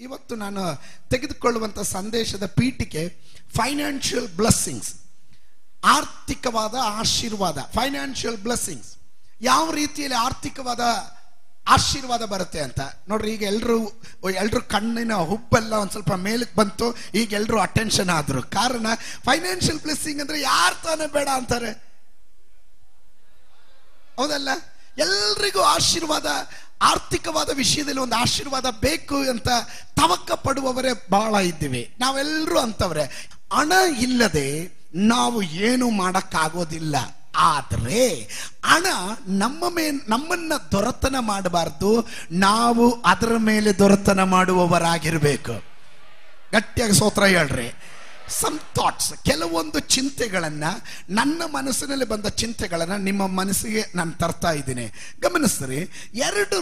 ಇವತ್ತು ನಾನು ತೆಗೆದುಕೊಳ್ಳುವಂಥ ಸಂದೇಶದ ಪೀಠಿಕೆ ಫೈನಾನ್ಷಿಯಲ್ ಬ್ಲೆಸ್ಸಿಂಗ್ಸ್, ಆರ್ಥಿಕವಾದ ಆಶೀರ್ವಾದ. ಫೈನಾನ್ಷಿಯಲ್ ಬ್ಲೆಸ್ಸಿಂಗ್ಸ್, ಯಾವ ರೀತಿಯಲ್ಲಿ ಆರ್ಥಿಕವಾದ ಆಶೀರ್ವಾದ ಬರುತ್ತೆ ಅಂತ ನೋಡ್ರಿ. ಈಗ ಎಲ್ರು ಕಣ್ಣಿನ ಹುಬ್ಬೆಲ್ಲ ಒಂದ್ ಸ್ವಲ್ಪ ಮೇಲಕ್ಕೆ ಬಂತು. ಈಗ ಎಲ್ರು ಅಟೆನ್ಷನ್ ಆದ್ರು. ಕಾರಣ ಫೈನಾನ್ಷಿಯಲ್ ಬ್ಲೆಸ್ಸಿಂಗ್ ಅಂದ್ರೆ ಯಾರು ತಾನೇ ಬೇಡ ಅಂತಾರೆ, ಹೌದಲ್ಲ? ಎಲ್ರಿಗೂ ಆಶೀರ್ವಾದ, ಆರ್ಥಿಕವಾದ ವಿಷಯದಲ್ಲಿ ಒಂದು ಆಶೀರ್ವಾದ ಬೇಕು ಅಂತ ತವಕ ಪಡುವವರೇ ಬಹಳ ಇದ್ದೀವಿ. ನಾವೆಲ್ಲರೂ ಅಂತವ್ರೆ. ಹಣ ಇಲ್ಲದೆ ನಾವು ಏನು ಮಾಡಕ್ಕಾಗೋದಿಲ್ಲ. ಆದರೆ ಹಣ ನಮ್ಮನ್ನ ದೊರೆತನ ಮಾಡಬಾರ್ದು, ನಾವು ಅದರ ಮೇಲೆ ದೊರೆತನ ಮಾಡುವವರಾಗಿರ್ಬೇಕು. ಗಟ್ಟಿಯಾಗಿ ಸ್ತೋತ್ರ ಹೇಳ್ರಿ. ಸಮ್ ಥಾಟ್ಸ್, ಕೆಲವೊಂದು ಚಿಂತೆಗಳನ್ನ, ನನ್ನ ಮನಸ್ಸಿನಲ್ಲಿ ಬಂದ ಚಿಂತೆಗಳನ್ನ ನಿಮ್ಮ ಮನಸ್ಸಿಗೆ ನಾನು ತರ್ತಾ ಇದ್ದೀನಿ. ಗಮನಿಸ್ರಿ, ಎರಡು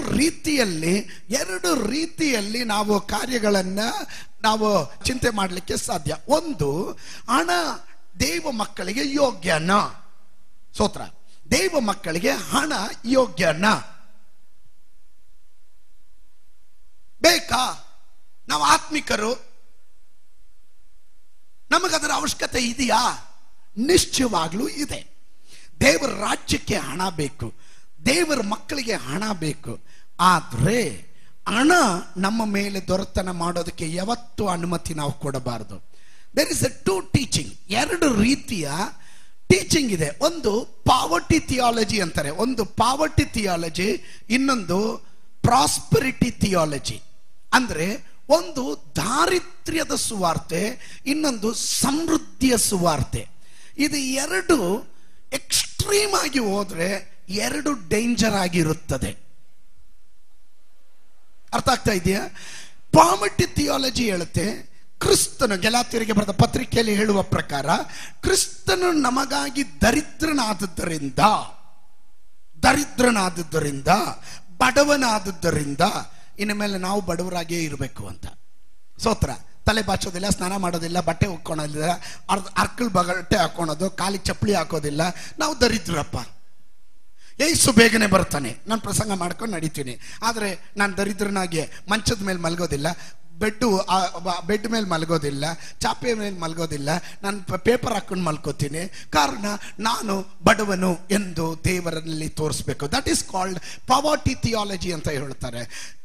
ರೀತಿಯಲ್ಲಿ ನಾವು ಕಾರ್ಯಗಳನ್ನ ನಾವು ಚಿಂತೆ ಮಾಡಲಿಕ್ಕೆ ಸಾಧ್ಯ. ಒಂದು, ಹಣ ದೇವ ಮಕ್ಕಳಿಗೆ ಯೋಗ್ಯನ? ಸ್ತೋತ್ರ. ದೇವ ಮಕ್ಕಳಿಗೆ ಹಣ ಯೋಗ್ಯನ? ಬೇಕಾ? ನಾವು ಆತ್ಮಿಕರು, ನಮಗದರ ಅವಶ್ಯಕತೆ ಇದೆಯಾ? ನಿಶ್ಚಯವಾಗ್ಲೂ ಇದೆ. ದೇವರ ರಾಜ್ಯಕ್ಕೆ ಹಣ ಬೇಕು, ದೇವರ ಮಕ್ಕಳಿಗೆ ಹಣ ಬೇಕು. ಆದ್ರೆ ಹಣ ನಮ್ಮ ಮೇಲೆ ದೊರೆತನ ಮಾಡೋದಕ್ಕೆ ಯಾವತ್ತೂ ಅನುಮತಿ ನಾವು ಕೊಡಬಾರದು. There is a two teaching, ಎರಡು ರೀತಿಯ ಟೀಚಿಂಗ್ ಇದೆ. ಒಂದು ಪಾವರ್ಟಿ ಥಿಯಾಲಜಿ ಅಂತಾರೆ, ಒಂದು ಪಾವರ್ಟಿ ಥಿಯಾಲಜಿ, ಇನ್ನೊಂದು ಪ್ರಾಸ್ಪರಿಟಿ ಥಿಯಾಲಜಿ. ಅಂದ್ರೆ ಒಂದು ದಾರಿದ್ರ್ಯದ ಸುವಾರ್ತೆ, ಇನ್ನೊಂದು ಸಮೃದ್ಧಿಯ ಸುವಾರ್ತೆ. ಇದು ಎರಡು ಎಕ್ಸ್ಟ್ರೀಮ್ ಆಗಿ ಹೋದ್ರೆ ಎರಡು ಡೇಂಜರ್ ಆಗಿರುತ್ತದೆ. ಅರ್ಥ ಆಗ್ತಾ ಇದೆಯಾ? ಪಾವರ್ಟಿ ಥಿಯಾಲಜಿ ಹೇಳುತ್ತೆ, ಕ್ರಿಸ್ತನು, ಗೆಲಾತ್ಯರಿಗೆ ಬರೆದ ಪತ್ರಿಕೆಯಲ್ಲಿ ಹೇಳುವ ಪ್ರಕಾರ, ಕ್ರಿಸ್ತನು ನಮಗಾಗಿ ದರಿದ್ರನಾದದ್ದರಿಂದ, ಬಡವನಾದದ್ದರಿಂದ ಇನ್ನು ಮೇಲೆ ನಾವು ಬಡವರಾಗಿಯೇ ಇರಬೇಕು ಅಂತ. ಸ್ತೋತ್ರ. ತಲೆ ಬಾಚೋದಿಲ್ಲ, ಸ್ನಾನ ಮಾಡೋದಿಲ್ಲ, ಬಟ್ಟೆ ಉಕ್ಕೊಳೋದಿಲ್ಲ, ಅರ್ಕಲ್ ಬಟ್ಟೆ ಹಾಕೊಳೋದು, ಕಾಲಿಗೆ ಚಪ್ಪಲಿ ಹಾಕೋದಿಲ್ಲ, ನಾವು ದರಿದ್ರಪ್ಪ. ಏಸು ಬೇಗನೆ ಬರ್ತಾನೆ, ನಾನು ಪ್ರಸಂಗ ಮಾಡ್ಕೊಂಡು ನಡೀತೀನಿ. ಆದರೆ ನಾನು ದರಿದ್ರನಾಗಿ ಮಂಚದ ಮೇಲೆ ಮಲಗೋದಿಲ್ಲ, ಬೆಡ್ ಮೇಲೆ ಮಲಗೋದಿಲ್ಲ, ಚಾಪೆ ಮೇಲೆ ಮಲಗೋದಿಲ್ಲ, ನಾನು ಪೇಪರ್ ಹಾಕೊಂಡು ಮಲ್ಕೋತೀನಿ. ಕಾರಣ ನಾನು ಬಡವನು ಎಂದು ದೇವರಲ್ಲಿ ತೋರಿಸ್ಬೇಕು. That is called poverty theology ಅಂತ ಹೇಳ್ತಾರೆ.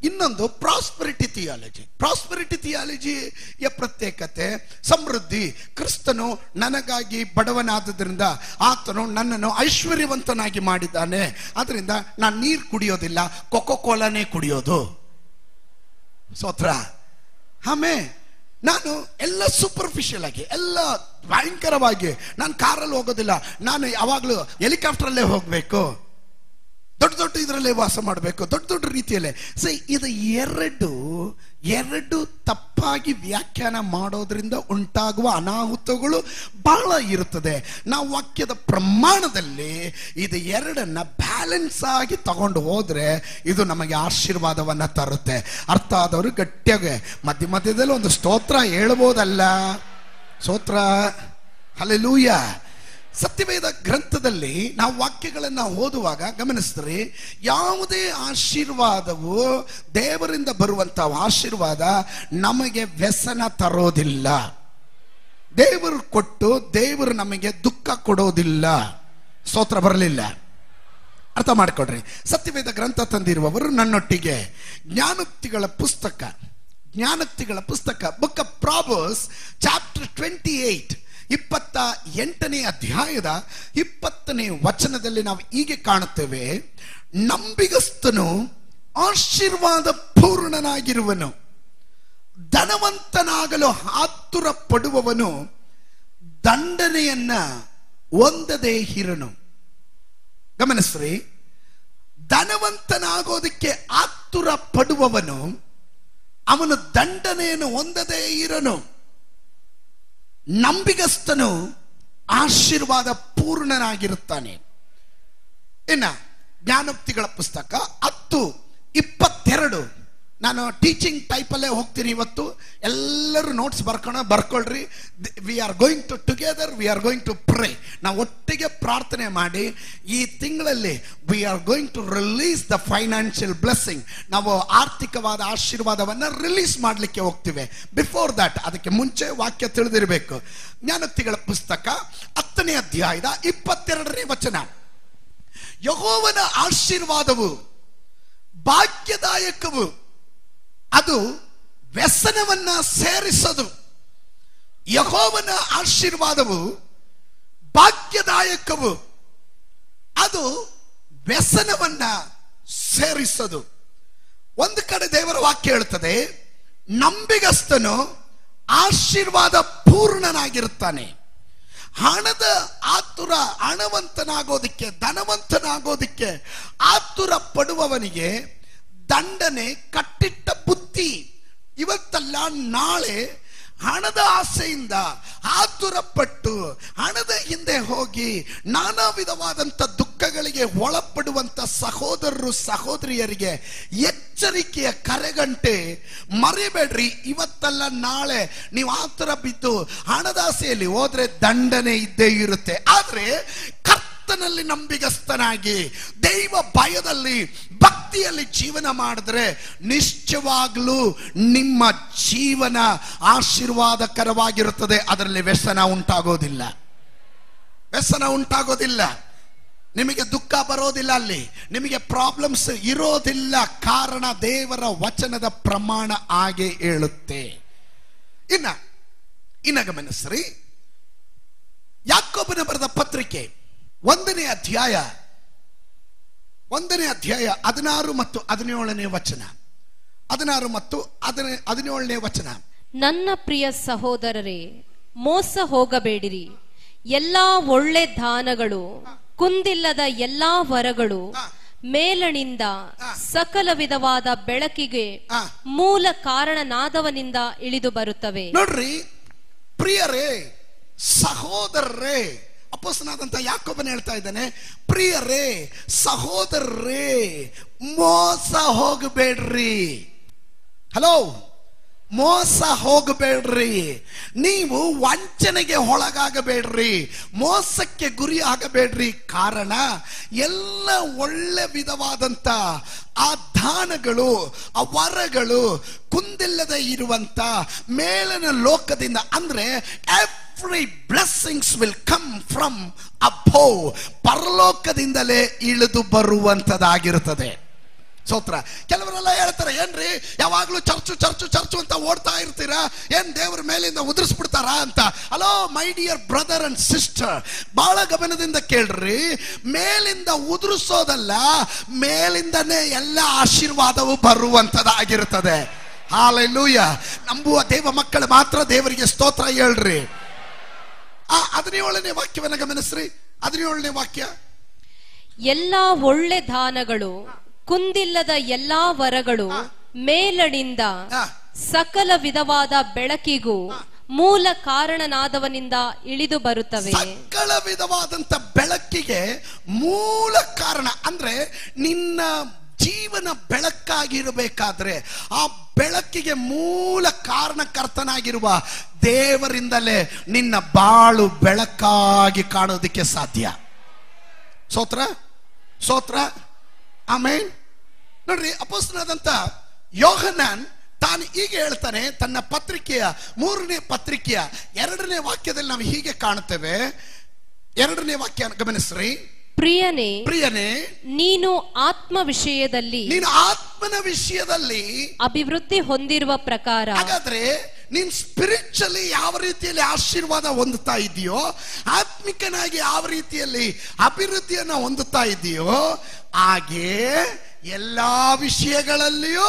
ಇನ್ನೊಂದು ಪ್ರಾಸ್ಪರಿಟಿ ಥಿಯಾಲಜಿ. ಪ್ರಾಸ್ಪರಿಟಿ ಥಿಯಾಲಜಿಯ ಪ್ರತ್ಯೇಕತೆ ಸಮೃದ್ಧಿ. ಕ್ರಿಸ್ತನು ನನಗಾಗಿ ಬಡವನಾದ್ದರಿಂದ ಆತನು ನನ್ನನ್ನು ಐಶ್ವರ್ಯವಂತನಾಗಿ ಮಾಡಿದ್ದಾನೆ. ಅದರಿಂದ ನಾನು ನೀರು ಕುಡಿಯೋದಿಲ್ಲ, ಕೊಕೋ ಕೋಲಾನೇ ಕುಡಿಯೋದು. ಸ್ತೋತ್ರ. ಆಮೇಲೆ ನಾನು ಎಲ್ಲ ಸೂಪರ್ಫಿಷಿಯಲ್ ಆಗಿ, ಎಲ್ಲ ಭಯಂಕರವಾಗಿ, ನಾನು ಕಾರಲ್ಲಿ ಹೋಗೋದಿಲ್ಲ, ನಾನು ಯಾವಾಗಲೂ ಹೆಲಿಕಾಪ್ಟರಲ್ಲೇ ಹೋಗಬೇಕು, ದೊಡ್ಡ ಇದರಲ್ಲೇ ವಾಸ ಮಾಡಬೇಕು, ದೊಡ್ಡ ರೀತಿಯಲ್ಲೇ. ಸೊ ಇದು ಎರಡು ತಪ್ಪಾಗಿ ವ್ಯಾಖ್ಯಾನ ಮಾಡೋದ್ರಿಂದ ಉಂಟಾಗುವ ಅನಾಹುತಗಳು ಬಹಳ ಇರುತ್ತದೆ. ನಾವು ವಾಕ್ಯದ ಪ್ರಮಾಣದಲ್ಲಿ ಇದು ಎರಡನ್ನ ಬ್ಯಾಲೆನ್ಸ್ ಆಗಿ ತಗೊಂಡು ಹೋದ್ರೆ ಇದು ನಮಗೆ ಆಶೀರ್ವಾದವನ್ನ ತರುತ್ತೆ. ಅರ್ಥ ಆದವರು ಗಟ್ಟಿಯಾಗಿ ಮಧ್ಯದಲ್ಲಿ ಒಂದು ಸ್ತೋತ್ರ ಹೇಳ್ಬೋದಲ್ಲ? ಸ್ತೋತ್ರ. ಹಲ್ಲೆಲೂಯಾ. ಸತ್ಯವೇದ ಗ್ರಂಥದಲ್ಲಿ ನಾವು ವಾಕ್ಯಗಳನ್ನು ಓದುವಾಗ ಗಮನಿಸಿದ್ರೆ, ಯಾವುದೇ ಆಶೀರ್ವಾದವು, ದೇವರಿಂದ ಬರುವಂತಹ ಆಶೀರ್ವಾದ ನಮಗೆ ವ್ಯಸನ ತರೋದಿಲ್ಲ. ದೇವರು ಕೊಟ್ಟು ದೇವರು ನಮಗೆ ದುಃಖ ಕೊಡೋದಿಲ್ಲ. ಸ್ತೋತ್ರ. ಬರಲಿಲ್ಲ? ಅರ್ಥ ಮಾಡಿಕೊಡ್ರಿ. ಸತ್ಯವೇದ ಗ್ರಂಥ ತಂದಿರುವವರು ನನ್ನೊಟ್ಟಿಗೆ ಜ್ಞಾನೋಕ್ತಿಗಳ ಪುಸ್ತಕ ಬುಕ್ ಆಫ್ ಪ್ರಾವರ್ಬ್ಸ್ ಚಾಪ್ಟರ್ 28 28ನೇ ಅಧ್ಯಾಯದ 20ನೇ ವಚನದಲ್ಲಿ ನಾವು ಹೀಗೆ ಕಾಣುತ್ತೇವೆ, ನಂಬಿಗಸ್ತನು ಆಶೀರ್ವಾದ ಪೂರ್ಣನಾಗಿರುವನು, ಧನವಂತನಾಗಲು ಆತುರ ಪಡುವವನು ದಂಡನೆಯನ್ನ ಹೊಂದದೇ ಇರನು. ಗಮನಿಸ್ರಿ, ಧನವಂತನಾಗೋದಕ್ಕೆ ಆತುರ ಪಡುವವನು ಅವನು ದಂಡನೆಯನ್ನು ಹೊಂದದೇ ಇರನು. ನಂಬಿಗಸ್ತನು ಆಶೀರ್ವಾದ ಪೂರ್ಣನಾಗಿರುತ್ತಾನೆ. ಇನ್ನ ಜ್ಞಾನೋಕ್ತಿಗಳ ಪುಸ್ತಕ 10:22. ನಾನು ಟೀಚಿಂಗ್ ಟೈಪಲ್ಲೇ ಹೋಗ್ತೀನಿ ಇವತ್ತು, ಎಲ್ಲರೂ ನೋಟ್ಸ್ ಬರ್ಕೊಳ್ರಿ. We are going to together, we are going to pray. ನಾವು ಒಟ್ಟಿಗೆ ಪ್ರಾರ್ಥನೆ ಮಾಡಿ ಈ ತಿಂಗಳಲ್ಲಿ we are going to release the financial blessing. ನಾವು ಆರ್ಥಿಕವಾದ ಆಶೀರ್ವಾದವನ್ನು ರಿಲೀಸ್ ಮಾಡಲಿಕ್ಕೆ ಹೋಗ್ತಿವೆ. ಬಿಫೋರ್ ದಟ್, ಅದಕ್ಕೆ ಮುಂಚೆ ವಾಕ್ಯ ತಿಳಿದಿರಬೇಕು. ಜ್ಞಾನೋಕ್ತಿಗಳ ಪುಸ್ತಕ 10ನೇ ಅಧ್ಯಾಯದ 22ನೇ ವಚನ. ಯೆಹೋವನ ಆಶೀರ್ವಾದವು ಭಾಗ್ಯದಾಯಕವು, ಅದು ವ್ಯಸನವನ್ನ ಸೇರಿಸದು. ಯೆಹೋವನ ಆಶೀರ್ವಾದವು ಭಾಗ್ಯದಾಯಕವು, ಅದು ವ್ಯಸನವನ್ನ ಸೇರಿಸದು. ಒಂದು ಕಡೆ ದೇವರ ವಾಕ್ಯ ಹೇಳುತ್ತದೆ, ನಂಬಿಗಸ್ತನು ಆಶೀರ್ವಾದ ಪೂರ್ಣನಾಗಿರುತ್ತಾನೆ. ಹಣದ ಆತುರ, ಹಣವಂತನಾಗೋದಿಕ್ಕೆ, ಧನವಂತನಾಗೋದಿಕ್ಕೆ ಆತುರ ಪಡುವವನಿಗೆ ದಂಡನೆ ಕಟ್ಟಿಟ್ಟ ಬುತ್ತಿ. ಇವತ್ತಲ್ಲ ನಾಳೆ ಹಣದ ಆಸೆಯಿಂದ ಆತುರಪಟ್ಟು ಹಣದ ಹಿಂದೆ ಹೋಗಿ ನಾನಾ ವಿಧವಾದಂಥ ದುಃಖಗಳಿಗೆ ಒಳಪಡುವಂಥ ಸಹೋದರರು ಸಹೋದರಿಯರಿಗೆ ಎಚ್ಚರಿಕೆಯ ಕರೆಗಂಟೆ. ಮರಿಬೇಡ್ರಿ, ಇವತ್ತಲ್ಲ ನಾಳೆ ನೀವು ಆತುರ ಬಿದ್ದು ಹಣದ ಆಸೆಯಲ್ಲಿ ಹೋದ್ರೆ ದಂಡನೆ ಇದ್ದೇ ಇರುತ್ತೆ. ಆದ್ರೆ ಕರ್ತನಲ್ಲಿ ನಂಬಿಗಸ್ತನಾಗಿ ದೈವ ಭಯದಲ್ಲಿ ಭಕ್ತಿಯಲ್ಲಿ ಜೀವನ ಮಾಡಿದ್ರೆ ನಿಶ್ಚಯವಾಗ್ಲೂ ನಿಮ್ಮ ಜೀವನ ಆಶೀರ್ವಾದಕರವಾಗಿರುತ್ತದೆ. ಅದರಲ್ಲಿ ವ್ಯಸನ ಉಂಟಾಗೋದಿಲ್ಲ, ವ್ಯಸನ ಉಂಟಾಗೋದಿಲ್ಲ. ನಿಮಗೆ ದುಃಖ ಬರೋದಿಲ್ಲ, ಅಲ್ಲಿ ನಿಮಗೆ ಪ್ರಾಬ್ಲಮ್ಸ್ ಇರೋದಿಲ್ಲ. ಕಾರಣ ದೇವರ ವಚನದ ಪ್ರಮಾಣ ಹಾಗೆ ಹೇಳುತ್ತೆ. ಇನ್ನ ಗಮನಿಸ್ರಿ, ಯಾಕೋಬನ ಬರೆದ ಪತ್ರಿಕೆ 1ನೇ ಅಧ್ಯಾಯ 16 ಮತ್ತು 17ನೇ ವಚನ. 16 ಮತ್ತು 17ನೇ ವಚನ. ನನ್ನ ಪ್ರಿಯ ಸಹೋದರರೇ, ಮೋಸ ಹೋಗಬೇಡಿರಿ. ಎಲ್ಲಾ ಒಳ್ಳೆ ದಾನಗಳು, ಕುಂದಿಲ್ಲದ ಎಲ್ಲಾ ವರಗಳು ಮೇಲಣಿಂದ ಸಕಲ ವಿಧವಾದ ಬೆಳಕಿಗೆ ಮೂಲ ಕಾರಣನಾದವನಿಂದ ಇಳಿದು ಬರುತ್ತವೆ. ನೋಡ್ರಿ ಪ್ರಿಯರೇ, ಸಹೋದರರೇ, ಅಪೊಸ್ತಲನಾದಂತ ಯಾಕೋಬನು ಹೇಳ್ತಾ ಇದ್ದಾನೆ, ಪ್ರಿಯರೇ, ಸಹೋದರರೇ, ಮೋಸ ಹೋಗಬೇಡ್ರಿ. ಹಲೋ, ಮೋಸ ಹೋಗಬೇಡ್ರಿ. ನೀವು ವಂಚನೆಗೆ ಒಳಗಾಗಬೇಡ್ರಿ, ಮೋಸಕ್ಕೆ ಗುರಿ ಆಗಬೇಡ್ರಿ. ಕಾರಣ ಎಲ್ಲ ಒಳ್ಳೆ ವಿಧವಾದಂತ ಆ ದಾನಗಳು, ಆ ವರಗಳು ಕುಂದಿಲ್ಲದೆ ಇರುವಂತ ಮೇಲಿನ ಲೋಕದಿಂದ, ಅಂದ್ರೆ every blessings will come from above, ಪರಲೋಕದಿಂದಲೇ ಇಳಿದು ಬರುವಂತದಾಗಿರುತ್ತದೆ. ಸ್ತೋತ್ರ. ಕೆಲವರೆಲ್ಲ ಹೇಳ್ತಾರೆ, ಏನ್ರಿ ಯಾವಾಗ್ಲೂ ಚರ್ಚು ಅಂತ ಓಡ್ತಾ ಇರ್ತೀರಾ, ಏನ್ ದೇವ್ರ ಮೇಲಿಂದ ಉದುರಿಸ್ಬಿಡ್ತಾರಾ ಅಂತ. Hello my dear brother and sister, ಬಹಳ ಗಮನದಿಂದ ಕೇಳ್ರಿ. ಮೇಲಿಂದ ಉದುರಿಸೋದಲ್ಲ, ಮೇಲಿಂದನೇ ಎಲ್ಲ ಆಶೀರ್ವಾದವು ಬರುವಂತದಾಗಿರುತ್ತದೆ. ಹಾಲೆಲೂಯ. ನಂಬುವ ದೇವ ಮಕ್ಕಳು ಮಾತ್ರ ದೇವರಿಗೆ ಸ್ತೋತ್ರ ಹೇಳ್ರಿ. 17ನೇ ವಾಕ್ಯವನ್ನ ಗಮನಿಸ್ರಿ. 17ನೇ ವಾಕ್ಯ. ಎಲ್ಲಾ ಒಳ್ಳೆ ದಾನಗಳು, ಕುಂದಿಲ್ಲದ ಎಲ್ಲಾ ವರಗಳು ಮೇಲಣಿಂದ ಸಕಲ ವಿಧವಾದ ಬೆಳಕಿಗೂ ಮೂಲ ಕಾರಣನಾದವನಿಂದ ಇಳಿದು ಬರುತ್ತವೆ. ಸಕಲ ವಿಧವಾದಂತ ಬೆಳಕಿಗೆ ಮೂಲ ಕಾರಣ ಅಂದ್ರೆ, ನಿನ್ನ ಜೀವನ ಬೆಳಕಾಗಿರಬೇಕಾದ್ರೆ ಆ ಬೆಳಕಿಗೆ ಮೂಲ ಕಾರಣಕರ್ತನಾಗಿರುವ ದೇವರಿಂದಲೇ ನಿನ್ನ ಬಾಳು ಬೆಳಕಾಗಿ ಕಾಣೋದಿಕ್ಕೆ ಸಾಧ್ಯ. ಸ್ತೋತ್ರ, ಸ್ತೋತ್ರ, ಆಮೆನ್. ನೋಡ್ರಿ, ಅಪೊಸ್ತಲನಾದಂತ ಯೋಹನ್ನಾನ್ ತಾನು ಹೀಗೆ ಹೇಳ್ತಾನೆ ತನ್ನ ಪತ್ರಿಕೆಯ 3ನೇ ಪತ್ರಿಕೆಯ 2ನೇ ವಾಕ್ಯದಲ್ಲಿ ನಾವು ಹೀಗೆ ಕಾಣುತ್ತೇವೆ. 2ನೇ ವಾಕ್ಯ ಗಮನಿಸ್ರಿ. ಪ್ರಿಯನೇ, ನೀನು ಆತ್ಮ ವಿಷಯದಲ್ಲಿ, ನೀನು ಆತ್ಮನ ವಿಷಯದಲ್ಲಿ ಅಭಿವೃದ್ಧಿ ಹೊಂದಿರುವ ಪ್ರಕಾರ. ಹಾಗಾದ್ರೆ ನೀನ್ ಸ್ಪಿರಿಚುವಲಿ ಯಾವ ರೀತಿಯಲ್ಲಿ ಆಶೀರ್ವಾದ ಹೊಂದುತ್ತಾ ಇದೆಯೋ, ಆತ್ಮಿಕನಾಗಿ ಯಾವ ರೀತಿಯಲ್ಲಿ ಅಭಿವೃದ್ಧಿಯನ್ನ ಹೊಂದುತ್ತಾ ಇದೆಯೋ, ಹಾಗೆ ಎಲ್ಲಾ ವಿಷಯಗಳಲ್ಲಿಯೂ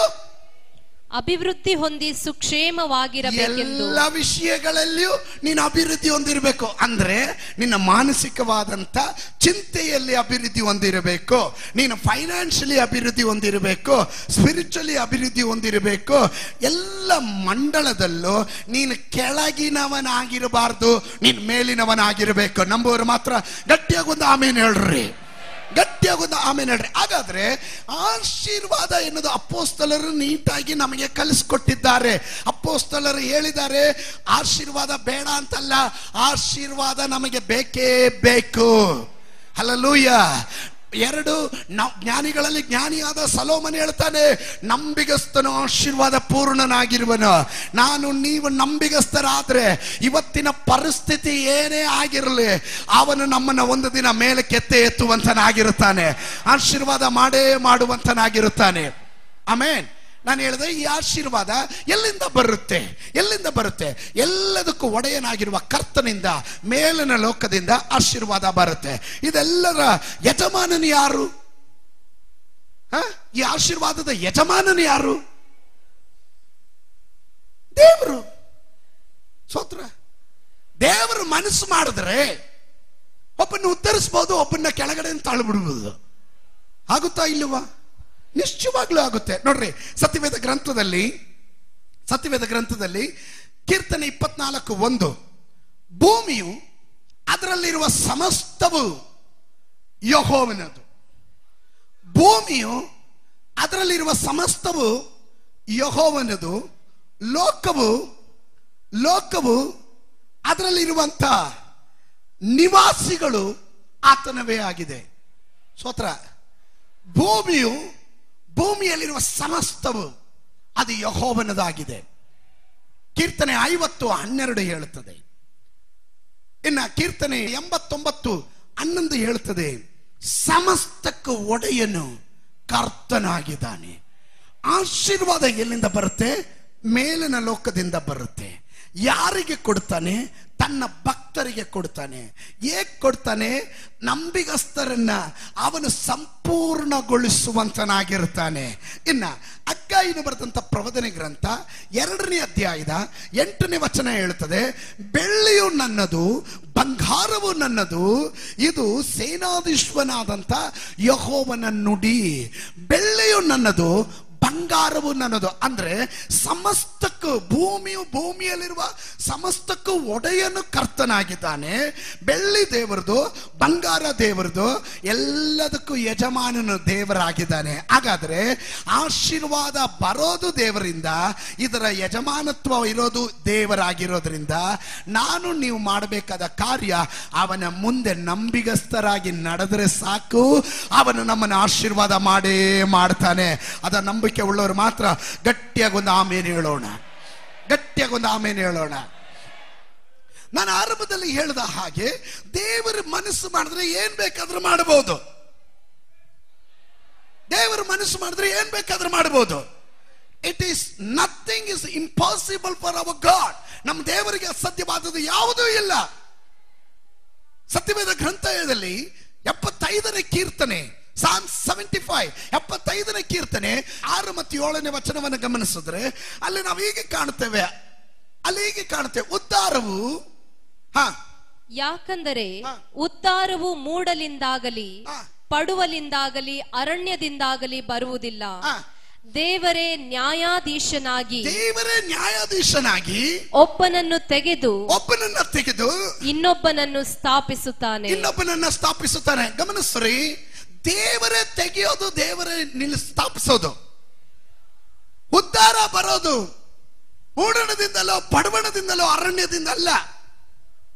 ಅಭಿವೃದ್ಧಿ ಹೊಂದಿ ಸುಕ್ಷೇಮವಾಗಿರಬೇಕೆಂದು. ಎಲ್ಲ ವಿಷಯಗಳಲ್ಲಿಯೂ ನೀನು ಅಭಿವೃದ್ಧಿ ಹೊಂದಿರಬೇಕು. ಅಂದ್ರೆ ನಿನ್ನ ಮಾನಸಿಕವಾದಂತ ಚಿಂತೆಯಲ್ಲಿ ಅಭಿವೃದ್ಧಿ ಹೊಂದಿರಬೇಕು, ನೀನು ಫೈನಾನ್ಷಿಯಲಿ ಅಭಿವೃದ್ಧಿ ಹೊಂದಿರಬೇಕು, ಸ್ಪಿರಿಚುವಲಿ ಅಭಿವೃದ್ಧಿ ಹೊಂದಿರಬೇಕು. ಎಲ್ಲ ಮಂಡಳದಲ್ಲೂ ನೀನು ಕೆಳಗಿನವನಾಗಿರಬಾರ್ದು, ನೀನು ಮೇಲಿನವನಾಗಿರಬೇಕು. ನಂಬುವರು ಮಾತ್ರ ಗಟ್ಟಿಯಾಗಿ ಒಂದು ಆಮೇನ್ ಹೇಳ್ರಿ. ಗಟ್ಟಿಯಾಗೋದು ಆಮೇಲೆ ಹೇಳ್ರಿ. ಹಾಗಾದ್ರೆ ಆಶೀರ್ವಾದ ಎನ್ನುವುದು ಅಪೊಸ್ತಲರು ನೀಟಾಗಿ ನಮಗೆ ಕಲಿಸ್ಕೊಟ್ಟಿದ್ದಾರೆ. ಅಪೊಸ್ತಲರು ಹೇಳಿದ್ದಾರೆ ಆಶೀರ್ವಾದ ಬೇಡ ಅಂತಲ್ಲ, ಆಶೀರ್ವಾದ ನಮಗೆ ಬೇಕೇ ಬೇಕು. ಹಲ್ಲೆಲೂಯ. ಎರಡು ಜ್ಞಾನಿಗಳಲ್ಲಿ ಜ್ಞಾನಿಯಾದ ಸೊಲೊಮೋನ ಹೇಳ್ತಾನೆ, ನಂಬಿಗಸ್ತನು ಆಶೀರ್ವಾದ ಪೂರ್ಣನಾಗಿರುವನು. ನಾನು ನೀವು ನಂಬಿಗಸ್ತರಾದ್ರೆ ಇವತ್ತಿನ ಪರಿಸ್ಥಿತಿ ಏನೇ ಆಗಿರಲಿ ಅವನು ನಮ್ಮನ್ನು ಒಂದು ದಿನ ಮೇಲೆ ಕೆತ್ತೆ ಎತ್ತುವಂತನಾಗಿರುತ್ತಾನೆ, ಆಶೀರ್ವಾದ ಮಾಡೇ ಮಾಡುವಂತನಾಗಿರುತ್ತಾನೆ. ಆಮೇನ್. ನಾನು ಹೇಳಿದೆ ಈ ಆಶೀರ್ವಾದ ಎಲ್ಲಿಂದ ಬರುತ್ತೆ? ಎಲ್ಲಿಂದ ಬರುತ್ತೆ? ಎಲ್ಲದಕ್ಕೂ ಒಡೆಯನಾಗಿರುವ ಕರ್ತನಿಂದ, ಮೇಲಿನ ಲೋಕದಿಂದ ಆಶೀರ್ವಾದ ಬರುತ್ತೆ. ಇದೆಲ್ಲರ ಯಜಮಾನನು ಯಾರು? ಈ ಆಶೀರ್ವಾದದ ಯಜಮಾನನು ಯಾರು? ದೇವರು. ಸ್ತೋತ್ರ. ದೇವರು ಮನಸ್ಸು ಮಾಡಿದ್ರೆ ಒಬ್ಬನ ಉತ್ತರಿಸಬಹುದು, ಒಬ್ಬನ ಕೆಳಗಡೆ ತಳ್ಳಿಬಿಡ್ಬೋದು. ಆಗುತ್ತಾ ಇಲ್ಲವಾ? ನಿಶ್ಚಯವಾಗ್ಲೂ ಆಗುತ್ತೆ. ನೋಡ್ರಿ, ಸತ್ಯವೇದ ಗ್ರಂಥದಲ್ಲಿ ಕೀರ್ತನೆ 24:1, ಭೂಮಿಯು ಅದರಲ್ಲಿರುವ ಸಮಸ್ತವು ಯೆಹೋವನದು. ಭೂಮಿಯು ಅದರಲ್ಲಿರುವ ಸಮಸ್ತವು ಯೆಹೋವನದು, ಲೋಕವು ಅದರಲ್ಲಿರುವಂತ ನಿವಾಸಿಗಳು ಆತನವೇ ಆಗಿದೆ. ಸ್ತೋತ್ರ. ಭೂಮಿಯಲ್ಲಿರುವ ಸಮಸ್ತವು ಅದು ಯೆಹೋವನದಾಗಿದೆ. ಕೀರ್ತನೆ 50:12 ಹೇಳುತ್ತದೆ. ಇನ್ನು ಕೀರ್ತನೆ 89:11 ಹೇಳುತ್ತದೆ, ಸಮಸ್ತಕ್ಕೂ ಒಡೆಯನು ಕರ್ತನಾಗಿದ್ದಾನೆ. ಆಶೀರ್ವಾದ ಎಲ್ಲಿಂದ ಬರುತ್ತೆ? ಮೇಲಿನ ಲೋಕದಿಂದ ಬರುತ್ತೆ. ಯಾರಿಗೆ ಕೊಡ್ತಾನೆ? ತನ್ನ ಭಕ್ತರಿಗೆ ಕೊಡ್ತಾನೆ. ಹೇಗೆ ಕೊಡ್ತಾನೆ? ನಂಬಿಗಸ್ತರನ್ನ ಅವನು ಸಂಪೂರ್ಣಗೊಳಿಸುವಂತನಾಗಿರ್ತಾನೆ. ಇನ್ನ ಹಗ್ಗಾಯನು ಬರೆದಂತ ಪ್ರವಾದನೆ ಗ್ರಂಥ 2ನೇ ಅಧ್ಯಾಯದ 8ನೇ ವಚನ ಹೇಳುತ್ತದೆ, ಬೆಳ್ಳಿಯು ನನ್ನದು, ಬಂಗಾರವು ನನ್ನದು, ಇದು ಸೇನಾಧೀಶ್ವರನಾದಂತ ಯೆಹೋವನ ನುಡಿ. ಬೆಳ್ಳಿಯು ನನ್ನದು, ಬಂಗಾರವು ನನ್ನದು. ಅಂದ್ರೆ ಸಮಸ್ತಕ್ಕೂ, ಭೂಮಿಯಲ್ಲಿರುವ ಸಮಸ್ತಕ್ಕೂ ಒಡೆಯನು ಕರ್ತನಾಗಿದ್ದಾನೆ. ಬೆಳ್ಳಿ ದೇವರದು, ಬಂಗಾರ ದೇವರದು, ಎಲ್ಲದಕ್ಕೂ ಯಜಮಾನನು ದೇವರಾಗಿದ್ದಾನೆ. ಹಾಗಾದ್ರೆ ಆಶೀರ್ವಾದ ಬರೋದು ದೇವರಿಂದ, ಇದರ ಯಜಮಾನತ್ವ ಇರೋದು ದೇವರಾಗಿರೋದ್ರಿಂದ ನಾನು ನೀವು ಮಾಡಬೇಕಾದ ಕಾರ್ಯ ಅವನ ಮುಂದೆ ನಂಬಿಗಸ್ತರಾಗಿ ನಡೆದ್ರೆ ಸಾಕು, ಅವನು ನಮ್ಮನ್ನು ಆಶೀರ್ವಾದ ಮಾಡೇ ಮಾಡ್ತಾನೆ. ಅದ ನಂಬಿಕೆ ಉಳ್ಳವರು ಮಾತ್ರ ಗಟ್ಟಿಯಾಗಿ ಒಂದು ಆಮೇಲೆ ಹೇಳೋಣ. ನಾನು ಆರಂಭದಲ್ಲಿ ಹೇಳಿದ ಹಾಗೆ ದೇವರು ಮನಸ್ಸು ಮಾಡಿದ್ರೆ ಏನ್ ಬೇಕಾದ್ರೂ ಮಾಡಬಹುದು. ದೇವರು ಮನಸ್ಸು ಮಾಡಿದ್ರೆ ಏನ್ ಬೇಕಾದ್ರೂ ಮಾಡಬಹುದು. It is nothing is impossible for our God. ನಮ್ಮ ದೇವರಿಗೆ ಅಸಾಧ್ಯವಾದದ್ದು ಯಾವುದೂ ಇಲ್ಲ. ಸತ್ಯವೇದ ಗ್ರಂಥದಲ್ಲಿ 75ನೇ ಕೀರ್ತನೆ, Psalm 75 75ನೇ ಕೀರ್ತನೆ 6 ಮತ್ತು 7ನೇ ವಚನವನ್ನು ಗಮನಿಸಿದ್ರೆ ಅಲ್ಲಿ ನಾವು ಹೀಗೆ ಕಾಣುತ್ತೇವೆ, ಉದ್ಧಾರವು ಯಾಕಂದರೆ ಉದ್ಧಾರವು ಮೂಡಲಿಂದಾಗಲಿ ಪಡುವಲಿಂದಾಗಲಿ ಅರಣ್ಯದಿಂದಾಗಲಿ ಬರುವುದಿಲ್ಲ. ದೇವರೇ ನ್ಯಾಯಾಧೀಶನಾಗಿ ಒಬ್ಬನನ್ನು ತೆಗೆದು ಇನ್ನೊಬ್ಬನನ್ನು ಸ್ಥಾಪಿಸುತ್ತಾನೆ. ಗಮನಿಸ್ರಿ, ದೇವರೇ ತೆಗೆಯೋದು, ದೇವರೇ ಸ್ಥಾಪಿಸೋದು. ಉದ್ಧಾರ ಬರೋದು ಮೂಡಣದಿಂದಲೋ, ಪಡವಣದಿಂದಲೋ, ಅರಣ್ಯದಿಂದಲ್ಲ.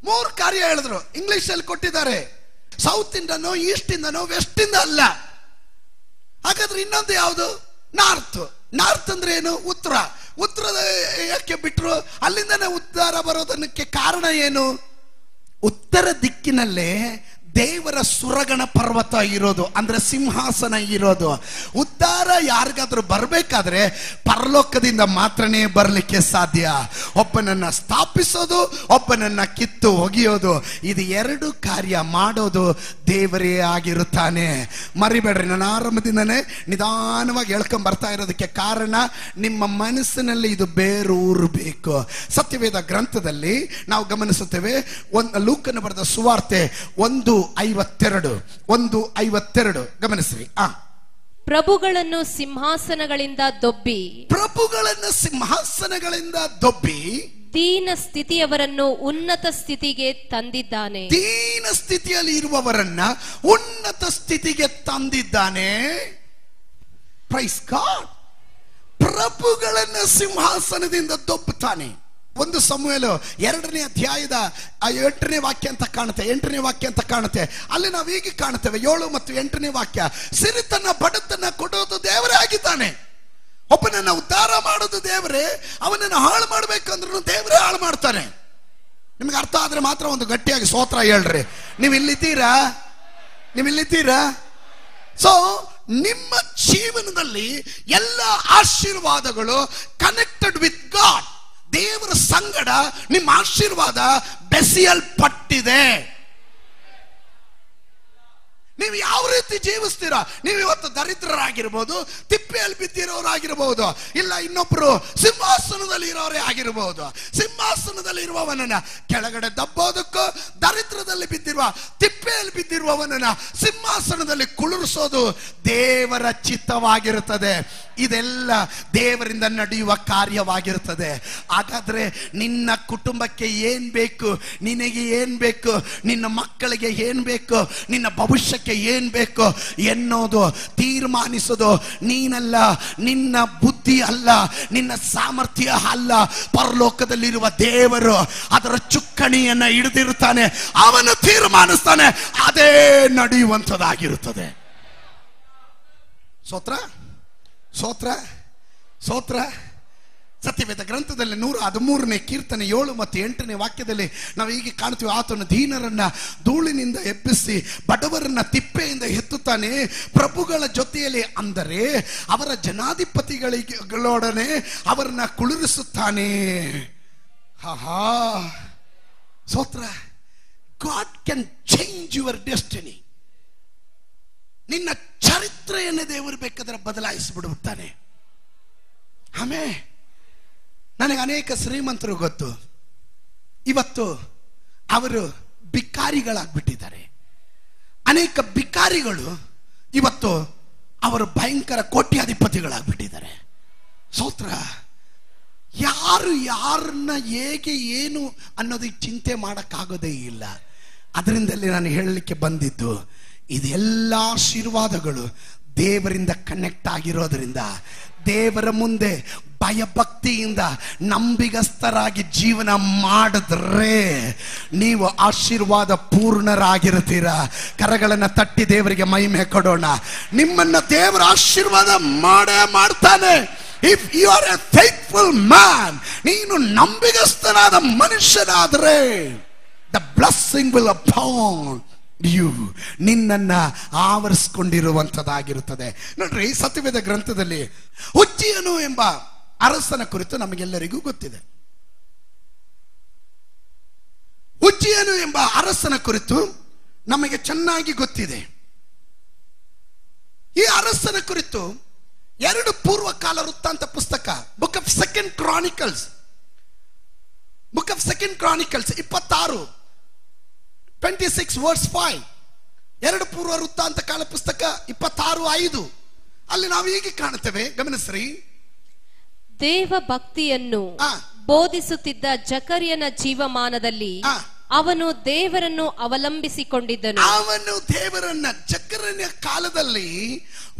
3 ಕಾರ್ಯ ಹೇಳಿದ್ರು, ಇಂಗ್ಲಿಷ್ ಅಲ್ಲಿ ಕೊಟ್ಟಿದ್ದಾರೆ. ಸೌತ್ ಇಂದನೋ, ಈಸ್ಟ್ ಇಂದನೋ, ವೆಸ್ಟ್ ಇಂದ ಅಲ್ಲ. ಹಾಗಾದ್ರೆ ಇನ್ನೊಂದು ಯಾವುದು? ನಾರ್ತ್ ಅಂದ್ರೆ ಏನು? ಉತ್ತರದ ಯಾಕೆ ಬಿಟ್ರು? ಅಲ್ಲಿಂದನೇ ಉದ್ಧಾರ ಬರೋದಕ್ಕೆ ಕಾರಣ ಏನು? ಉತ್ತರ ದಿಕ್ಕಿನಲ್ಲೇ ದೇವರ ಸುರಗಣ ಪರ್ವತ ಇರೋದು, ಅಂದ್ರೆ ಸಿಂಹಾಸನ ಇರೋದು. ಉದ್ಧಾರ ಯಾರಿಗಾದ್ರೂ ಬರಬೇಕಾದ್ರೆ ಪರಲೋಕದಿಂದ ಮಾತ್ರನೇ ಬರಲಿಕ್ಕೆ ಸಾಧ್ಯ. ಒಬ್ಬನನ್ನ ಸ್ಥಾಪಿಸೋದು, ಒಬ್ಬನನ್ನ ಕಿತ್ತು ಒಗೆಯೋದು, ಇದು 2 ಕಾರ್ಯ ಮಾಡೋದು ದೇವರೇ ಆಗಿರುತ್ತಾನೆ. ಮರಿಬೇಡ್ರಿ, ನಾನು ಆರಂಭದಿಂದನೇ ನಿಧಾನವಾಗಿ ಹೇಳ್ಕೊಂಡ್ ಬರ್ತಾ ಇರೋದಕ್ಕೆ ಕಾರಣ ನಿಮ್ಮ ಮನಸ್ಸಿನಲ್ಲಿ ಇದು ಬೇರೂರಬೇಕು. ಸತ್ಯವೇದ ಗ್ರಂಥದಲ್ಲಿ ನಾವು ಗಮನಿಸುತ್ತೇವೆ, ಲೂಕನ ಬರೆದ ಸುವಾರ್ತೆ 1:52 ಗಮನಿಸ್ರಿ. ಪ್ರಭುಗಳನ್ನು ಸಿಂಹಾಸನಗಳಿಂದ ದೊಬ್ಬಿ ದೀನ ಸ್ಥಿತಿಯವರನ್ನು ಉನ್ನತ ಸ್ಥಿತಿಗೆ ತಂದಿದ್ದಾನೆ. ದೀನ ಸ್ಥಿತಿಯಲ್ಲಿ ಇರುವವರನ್ನ ಉನ್ನತ ಸ್ಥಿತಿಗೆ ತಂದಿದ್ದಾನೆ. Praise God. ಪ್ರಭುಗಳನ್ನ ಸಿಂಹಾಸನದಿಂದ ದೊಬ್ಬುತ್ತಾನೆ. 1 ಸಮುವೇಲ 2ನೇ ಅಧ್ಯಾಯದ 8ನೇ ವಾಕ್ಯ ಅಂತ ಕಾಣುತ್ತೆ, 8ನೇ ವಾಕ್ಯ ಅಂತ ಕಾಣುತ್ತೆ. ಅಲ್ಲಿ ನಾವು ಹೀಗೆ ಕಾಣುತ್ತೇವೆ, 7 ಮತ್ತು 8ನೇ ವಾಕ್ಯ. ಸಿರಿತನ ಬಡತನ ಕೊಡೋದು ದೇವರೇ ಆಗಿದ್ದಾನೆ. ಒಬ್ಬನನ್ನ ಉದ್ಧಾರ ಮಾಡೋದು ದೇವರೇ, ಅವನನ್ನು ಹಾಳು ಮಾಡ್ಬೇಕಂದ್ರೂ ದೇವರೇ ಹಾಳು ಮಾಡ್ತಾನೆ. ನಿಮ್ಗೆ ಅರ್ಥ ಆದ್ರೆ ಮಾತ್ರ ಒಂದು ಗಟ್ಟಿಯಾಗಿ ಸ್ತೋತ್ರ ಹೇಳ್ರಿ. ನೀವು ಇಲ್ಲಿದ್ದೀರಾ? ಸೊ ನಿಮ್ಮ ಜೀವನದಲ್ಲಿ ಎಲ್ಲ ಆಶೀರ್ವಾದಗಳು ಕನೆಕ್ಟೆಡ್ ವಿತ್ ಗಾಡ್. ದೇವರ ಸಂಗಡ ನಿಮ್ಮ ಆಶೀರ್ವಾದ ಬೆಸೆಯಲ್ಪಟ್ಟಿದೆ. ನೀವು ಯಾವ ರೀತಿ ಜೀವಿಸ್ತೀರಾ? ನೀವು ಇವತ್ತು ದರಿದ್ರರಾಗಿರ್ಬೋದು, ತಿಪ್ಪೆಯಲ್ಲಿ ಬಿದ್ದಿರೋರಾಗಿರ್ಬೋದು, ಇಲ್ಲ ಇನ್ನೊಬ್ರು ಸಿಂಹಾಸನದಲ್ಲಿ ಇರೋರೇ ಆಗಿರಬಹುದು. ಸಿಂಹಾಸನದಲ್ಲಿ ಇರುವವನನ್ನ ಕೆಳಗಡೆ ದಬ್ಬೋದಕ್ಕೂ, ದರಿದ್ರದಲ್ಲಿ ಬಿದ್ದಿರುವ, ತಿಪ್ಪೆಯಲ್ಲಿ ಬಿದ್ದಿರುವವನನ್ನ ಸಿಂಹಾಸನದಲ್ಲಿ ಕುಳ್ಳಿರಿಸೋದು ದೇವರ ಚಿತ್ತವಾಗಿರುತ್ತದೆ. ಇದೆಲ್ಲ ದೇವರಿಂದ ನಡೆಯುವ ಕಾರ್ಯವಾಗಿರುತ್ತದೆ. ಹಾಗಾದ್ರೆ ನಿನ್ನ ಕುಟುಂಬಕ್ಕೆ ಏನ್ ಬೇಕು, ನಿನಗೆ ಏನ್ ಬೇಕು, ನಿನ್ನ ಮಕ್ಕಳಿಗೆ ಏನ್ ಬೇಕು, ನಿನ್ನ ಭವಿಷ್ಯಕ್ಕೆ ಏನ್ ಬೇಕು ಎನ್ನೋದು ತೀರ್ಮಾನಿಸೋದು ನೀನಲ್ಲ, ನಿನ್ನ ಬುದ್ಧಿ ಅಲ್ಲ, ನಿನ್ನ ಸಾಮರ್ಥ್ಯ ಅಲ್ಲ. ಪರಲೋಕದಲ್ಲಿರುವ ದೇವರು ಅದರ ಚುಕ್ಕಣಿಯನ್ನ ಹಿಡಿದಿರುತ್ತಾನೆ, ಅವನು ತೀರ್ಮಾನಿಸ್ತಾನೆ, ಅದೇ ನಡೆಯುವಂಥದ್ದಾಗಿರುತ್ತದೆ. ಸ್ತೋತ್ರ. ಸತ್ಯವೇದ ಗ್ರಂಥದಲ್ಲಿ 113ನೇ ಕೀರ್ತನೆ 7 ಮತ್ತು 8ನೇ ವಾಕ್ಯದಲ್ಲಿ ನಾವು ಹೀಗೆ ಕಾಣ್ತೀವಿ, ಆತನು ದೀನರನ್ನ ಧೂಳಿನಿಂದ ಎಬ್ಬಿಸಿ ಬಡವರನ್ನ ತಿಪ್ಪೆಯಿಂದ ಎತ್ತುತ್ತಾನೆ. ಪ್ರಭುಗಳ ಜೊತೆಯಲ್ಲಿ, ಅಂದರೆ ಅವರ ಜನಾಧಿಪತಿಗಳೊಡನೆ ಅವರನ್ನ ಕುಳ್ಳಿರಿಸುತ್ತಾನೆ. ಸ್ತೋತ್ರ. God can change your destiny. ನಿನ್ನ ಚರಿತ್ರೆಯನ್ನೇ ದೇವರು ಬೇಕಾದ್ರೆ ಬದಲಾಯಿಸಿಬಿಡುತ್ತಾನೆ. ಆಮೇಲೆ ನನಗೆ ಅನೇಕ ಶ್ರೀಮಂತರು ಗೊತ್ತು, ಇವತ್ತು ಅವರು ಬಿಕಾರಿಗಳಾಗ್ಬಿಟ್ಟಿದ್ದಾರೆ. ಅನೇಕ ಬಿಕಾರಿಗಳು ಇವತ್ತು ಅವರು ಭಯಂಕರ ಕೋಟ್ಯಾಧಿಪತಿಗಳಾಗ್ಬಿಟ್ಟಿದ್ದಾರೆ. ಸ್ತೋತ್ರ. ಯಾರು ಯಾರನ್ನ ಹೇಗೆ ಏನು ಅನ್ನೋದಕ್ಕೆ ಚಿಂತೆ ಮಾಡಕ್ಕಾಗೋದೇ ಇಲ್ಲ. ಅದರಿಂದಲೇ ನಾನು ಹೇಳಲಿಕ್ಕೆ ಬಂದಿದ್ದು, ಇದೆಲ್ಲ ಆಶೀರ್ವಾದಗಳು ದೇವರಿಂದ ಕನೆಕ್ಟ್ ಆಗಿರೋದ್ರಿಂದ ದೇವರ ಮುಂದೆ ಭಯಭಕ್ತಿಯಿಂದ ನಂಬಿಗಸ್ತರಾಗಿ ಜೀವನ ಮಾಡಿದ್ರೆ ನೀವು ಆಶೀರ್ವಾದ ಪೂರ್ಣರಾಗಿರ್ತೀರಾ. ಕರಗಳನ್ನು ತಟ್ಟಿ ದೇವರಿಗೆ ಮಹಿಮೆ ಕೊಡೋಣ. ನಿಮ್ಮನ್ನ ದೇವರ ಆಶೀರ್ವಾದ ಮಾಡ್ತಾನೆ. If you are a faithful man, ನೀನು ನಂಬಿಗಸ್ತನಾದ ಮನುಷ್ಯನಾದ್ರೆ the blessing will abound you, ನಿನ್ನನ್ನ ಆವರಿಸಿಕೊಂಡಿರುವಂತದ್ದಾಗಿರುತ್ತದೆ. ನೋಡ್ರಿ, ಸತ್ಯವೇದ ಗ್ರಂಥದಲ್ಲಿ ಉಜ್ಜೀಯನು ಎಂಬ ಅರಸನ ಕುರಿತು ನಮಗೆಲ್ಲರಿಗೂ ಗೊತ್ತಿದೆ. ಉಜ್ಜೀಯನು ಎಂಬ ಅರಸನ ಕುರಿತು ನಮಗೆ ಚೆನ್ನಾಗಿ ಗೊತ್ತಿದೆ. ಈ ಅರಸನ ಕುರಿತು 2 ಪೂರ್ವಕಾಲ ವೃತ್ತಾಂತ ಪುಸ್ತಕ, book of second Chronicles 26 26 verse 5, 2 ಪೂರ್ವ ವೃತ್ತಾಂತ ಕಾಲ ಪುಸ್ತಕ 26:5 ಅಲ್ಲಿ ನಾವು ಹೀಗೆ ಕಾಣುತ್ತೇವೆ, ಗಮನಿಸ್ರಿ. ದೇವ ಭಕ್ತಿಯನ್ನು ಬೋಧಿಸುತ್ತಿದ್ದ ಜಕರ್ಯನ ಜೀವಮಾನದಲ್ಲಿ ಅವನು ದೇವರನ್ನು ಅವಲಂಬಿಸಿಕೊಂಡಿದ್ದನು. ಅವನು ದೇವರನ್ನ, ಜಕರ್ಯನ ಕಾಲದಲ್ಲಿ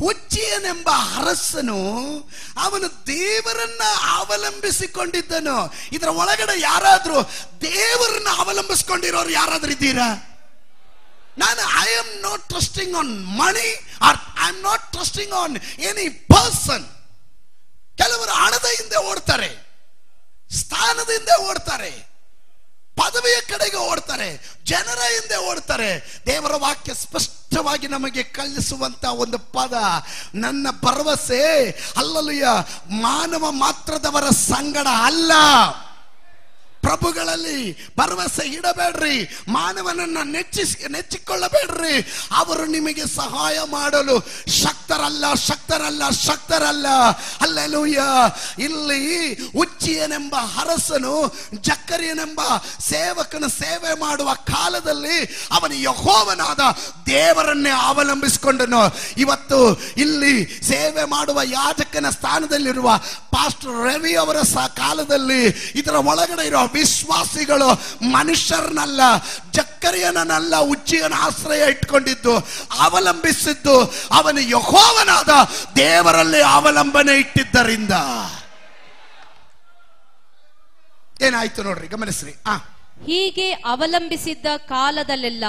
ಉಜ್ಜೀಯನೆಂಬ ಅರಸನು ಅವನು ದೇವರನ್ನ ಅವಲಂಬಿಸಿಕೊಂಡಿದ್ದನು. ಇದರ ಒಳಗಡೆ ಯಾರಾದ್ರೂ ದೇವರನ್ನ ಅವಲಂಬಿಸಿಕೊಂಡಿರೋರು ಯಾರಾದ್ರೂ ಇದ್ದೀರಾ? ನಾನು I am not trusting on money or I am not trusting on any person. ಕೆಲವರು ಹಣದ ಹಿಂದೆ ಓಡ್ತಾರೆ, ಸ್ಥಾನದ ಹಿಂದೆ ಓಡ್ತಾರೆ, ಪದವಿಯ ಕಡೆಗೆ ಓಡ್ತಾರೆ, ಜನರ ಹಿಂದೆ ಓಡ್ತಾರೆ. ದೇವರ ವಾಕ್ಯ ಸ್ಪಷ್ಟವಾಗಿ ನಮಗೆ ಕಲಿಸುವಂತ ಒಂದು ಪದ, ನನ್ನ ಭರವಸೆ ಹಲ್ಲೆಲೂಯಾ ಮಾನವ ಮಾತ್ರದವರ ಸಂಗಡ ಅಲ್ಲ, ಪ್ರಭುಗಳಲ್ಲಿ ಭರವಸೆ ಇಡಬೇಡ್ರಿ, ಮಾನವನನ್ನ ನೆಚ್ಚಿಕೊಳ್ಳಬೇಡ್ರಿ. ಅವರು ನಿಮಗೆ ಸಹಾಯ ಮಾಡಲು ಶಕ್ತರಲ್ಲ. ಹಲ್ಲೆಲೂಯಾ. ಇಲ್ಲಿ ಉಜ್ಜಿಯನೆಂಬ ಅರಸನು ಜಕರ್ಯನೆಂಬ ಸೇವಕನ ಸೇವೆ ಮಾಡುವ ಕಾಲದಲ್ಲಿ ಅವನು ಯೆಹೋವನಾದ ದೇವರನ್ನೇ ಅವಲಂಬಿಸಿಕೊಂಡನು. ಇವತ್ತು ಇಲ್ಲಿ ಸೇವೆ ಮಾಡುವ ಯಾಜಕನ ಸ್ಥಾನದಲ್ಲಿರುವ ಪಾಸ್ಟರ್ ರವಿ ಅವರ ಕಾಲದಲ್ಲಿ ಇದರ ಒಳಗಡೆ ಇರುವ ವಿಶ್ವಾಸಿಗಳು ಮನುಷ್ಯರನ್ನಲ್ಲ, ಜಕರ್ಯನಲ್ಲ, ಉಜ್ಜಿಯನ ಆಶ್ರಯ ಇಟ್ಕೊಂಡಿದ್ದು, ಅವಲಂಬಿಸಿದ್ದು ಅವನು ಯೆಹೋವನಾದ ದೇವರಲ್ಲಿ ಅವಲಂಬನೆ ಇಟ್ಟಿದ್ದರಿಂದ ಏನಾಯ್ತು ನೋಡ್ರಿ, ಗಮನಿಸ್ರಿ. ಹೀಗೆ ಅವಲಂಬಿಸಿದ್ದ ಕಾಲದಲ್ಲೆಲ್ಲ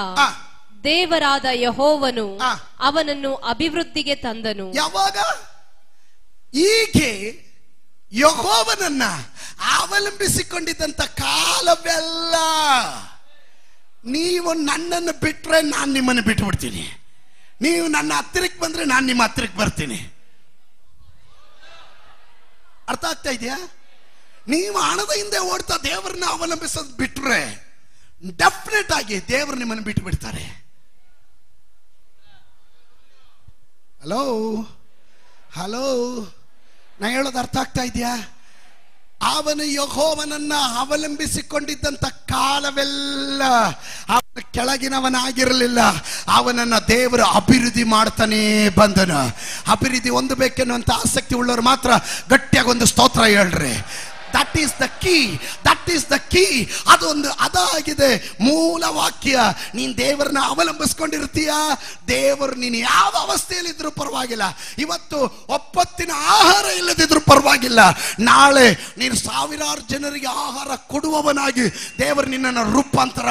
ದೇವರಾದ ಯೆಹೋವನು ಅವನನ್ನು ಅಭಿವೃದ್ಧಿಗೆ ತಂದನು. ಯಾವಾಗ? ಹೀಗೆ ಯೆಹೋವನನ್ನ ಅವಲಂಬಿಸಿಕೊಂಡಿದ್ದಂತ ಕಾಲವೆಲ್ಲ. ನೀವು ನನ್ನನ್ನು ಬಿಟ್ರೆ ನಾನು ನಿಮ್ಮನ್ನು ಬಿಟ್ಟು ಬಿಡ್ತೀನಿ, ನೀವು ನನ್ನ ಹತ್ತಿರಕ್ಕೆ ಬಂದ್ರೆ ನಾನು ನಿಮ್ಮ ಹತ್ತಿರಕ್ಕೆ ಬರ್ತೀನಿ. ಅರ್ಥ ಆಗ್ತಾ ಇದೆಯಾ? ನೀವು ಹಣದ ಹಿಂದೆ ಓಡ್ತಾ ದೇವರನ್ನ ಅವಲಂಬಿಸೋದು ಬಿಟ್ರೆ ಡೆಫಿನೆಟ್ ಆಗಿ ದೇವರು ನಿಮ್ಮನ್ನು ಬಿಟ್ಟು ಬಿಡ್ತಾರೆ. ಹಲೋ, ನಾ ಹೇಳೋದು ಅರ್ಥ ಆಗ್ತಾ ಇದೆಯಾ? ಅವನು ಯೆಹೋವನನ್ನ ಅವಲಂಬಿಸಿಕೊಂಡಿದ್ದಂತ ಕಾಲವೆಲ್ಲ ಅವನ ಕೆಳಗಿನವನಾಗಿರಲಿಲ್ಲ. ಅವನನ್ನ ದೇವರು ಅಭಿವೃದ್ಧಿ ಮಾಡ್ತಾನೆ ಬಂದನು. ಅಭಿವೃದ್ಧಿ ಹೊಂದಬೇಕೆನ್ನುವಂತ ಆಸಕ್ತಿ ಉಳ್ಳವರು ಮಾತ್ರ ಗಟ್ಟಿಯಾಗಿ ಒಂದು ಸ್ತೋತ್ರ ಹೇಳ್ರಿ. That is the key. ಅದಾಗಿದೆ ಮೂಲ ವಾಕ್ಯ. ನೀನ್ ದೇವರನ್ನ ಅವಲಂಬಿಸ್ಕೊಂಡಿರ್ತೀಯ, ದೇವರು ನೀನು ಯಾವ ಅವಸ್ಥೆಯಲ್ಲಿ ಇದ್ರೂ ಪರವಾಗಿಲ್ಲ. ಇವತ್ತು ಒಪ್ಪತ್ತಿನ ಆಹಾರ ಇಲ್ಲದಿದ್ರೂ ಪರವಾಗಿಲ್ಲ, ನಾಳೆ ನೀನು ಸಾವಿರಾರು ಜನರಿಗೆ ಆಹಾರ ಕೊಡುವವನಾಗಿ ದೇವರು ನಿನ್ನನ್ನು ರೂಪಾಂತರ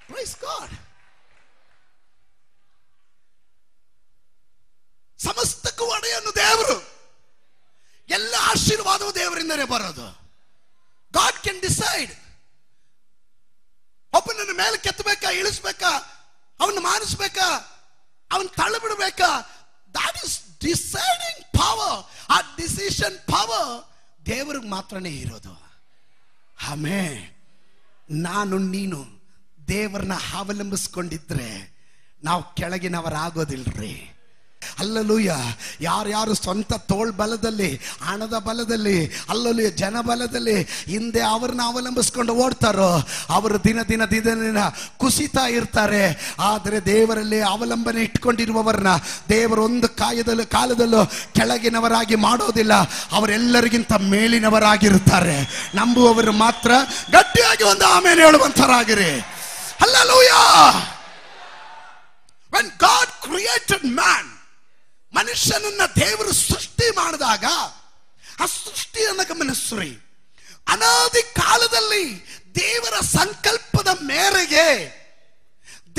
ಪ್ರೈಸ್ ಗಾಡ್. ಸಮಸ್ತಕ್ಕೂ ಒಡೆಯನು ದೇವರು. ಎಲ್ಲ ಆಶೀರ್ವಾದವು ದೇವರಿಂದಲೇ ಬರೋದು. God can decide. ಒಬ್ಬನನ್ನು ಮೇಲೆ ಕೆತ್ತಬೇಕಾ, ಇಳಿಸ್ಬೇಕಾ, ಅವನ್ನ ಮಾನಿಸ್ಬೇಕಾ, ಅವನ್ ತಳ್ಳಿಬಿಡ್ಬೇಕಾ, ದಟ್ ಇಸ್ ಡಿಸೈಡಿಂಗ್ ಪವರ್. ಆ ಡಿಸಿಷನ್ ಪವರ್ ದೇವರಿಗೆ ಮಾತ್ರನೇ ಇರೋದು. ಆಮೇಲೆ ನಾನು ನೀನು ದೇವರನ್ನ ಅವಲಂಬಿಸ್ಕೊಂಡಿದ್ರೆ ನಾವು ಕೆಳಗಿನವರಾಗೋದಿಲ್ರಿ. ಅಲ್ಲಲೂಯ. ಯಾರ್ಯಾರು ಸ್ವಂತ ತೋಳ್ ಬಲದಲ್ಲಿ, ಹಣದ ಬಲದಲ್ಲಿ, ಅಲ್ಲಲೂಯ ಜನ ಬಲದಲ್ಲಿ ಹಿಂದೆ ಅವ್ರನ್ನ ಅವಲಂಬಿಸ್ಕೊಂಡು ಓಡ್ತಾರೋ ಅವರು ದಿನ ಕುಸಿತಾ ಇರ್ತಾರೆ. ಆದರೆ ದೇವರಲ್ಲಿ ಅವಲಂಬನೆ ಇಟ್ಕೊಂಡಿರುವವರನ್ನ ದೇವರು ಒಂದು ಕಾಲದಲ್ಲೂ ಕೆಳಗಿನವರಾಗಿ ಮಾಡೋದಿಲ್ಲ. ಅವರೆಲ್ಲರಿಗಿಂತ ಮೇಲಿನವರಾಗಿರ್ತಾರೆ. ನಂಬುವವರು ಮಾತ್ರ ಗಟ್ಟಿಯಾಗಿ ಒಂದು ಆಮೇಲೆ ಹೇಳುವಂತರಾಗಿರಿ. Hallelujah. When God created man, ಮನುಷ್ಯನನ್ನ ದೇವರು ಸೃಷ್ಟಿ ಮಾಡಿದಾಗ ಆ ಸೃಷ್ಟಿಯನ್ನು ಗಮನಿಸ್ರಿ. ಅನಾದಿ ಕಾಲದಲ್ಲಿ ದೇವರ ಸಂಕಲ್ಪದ ಮೇರೆಗೆ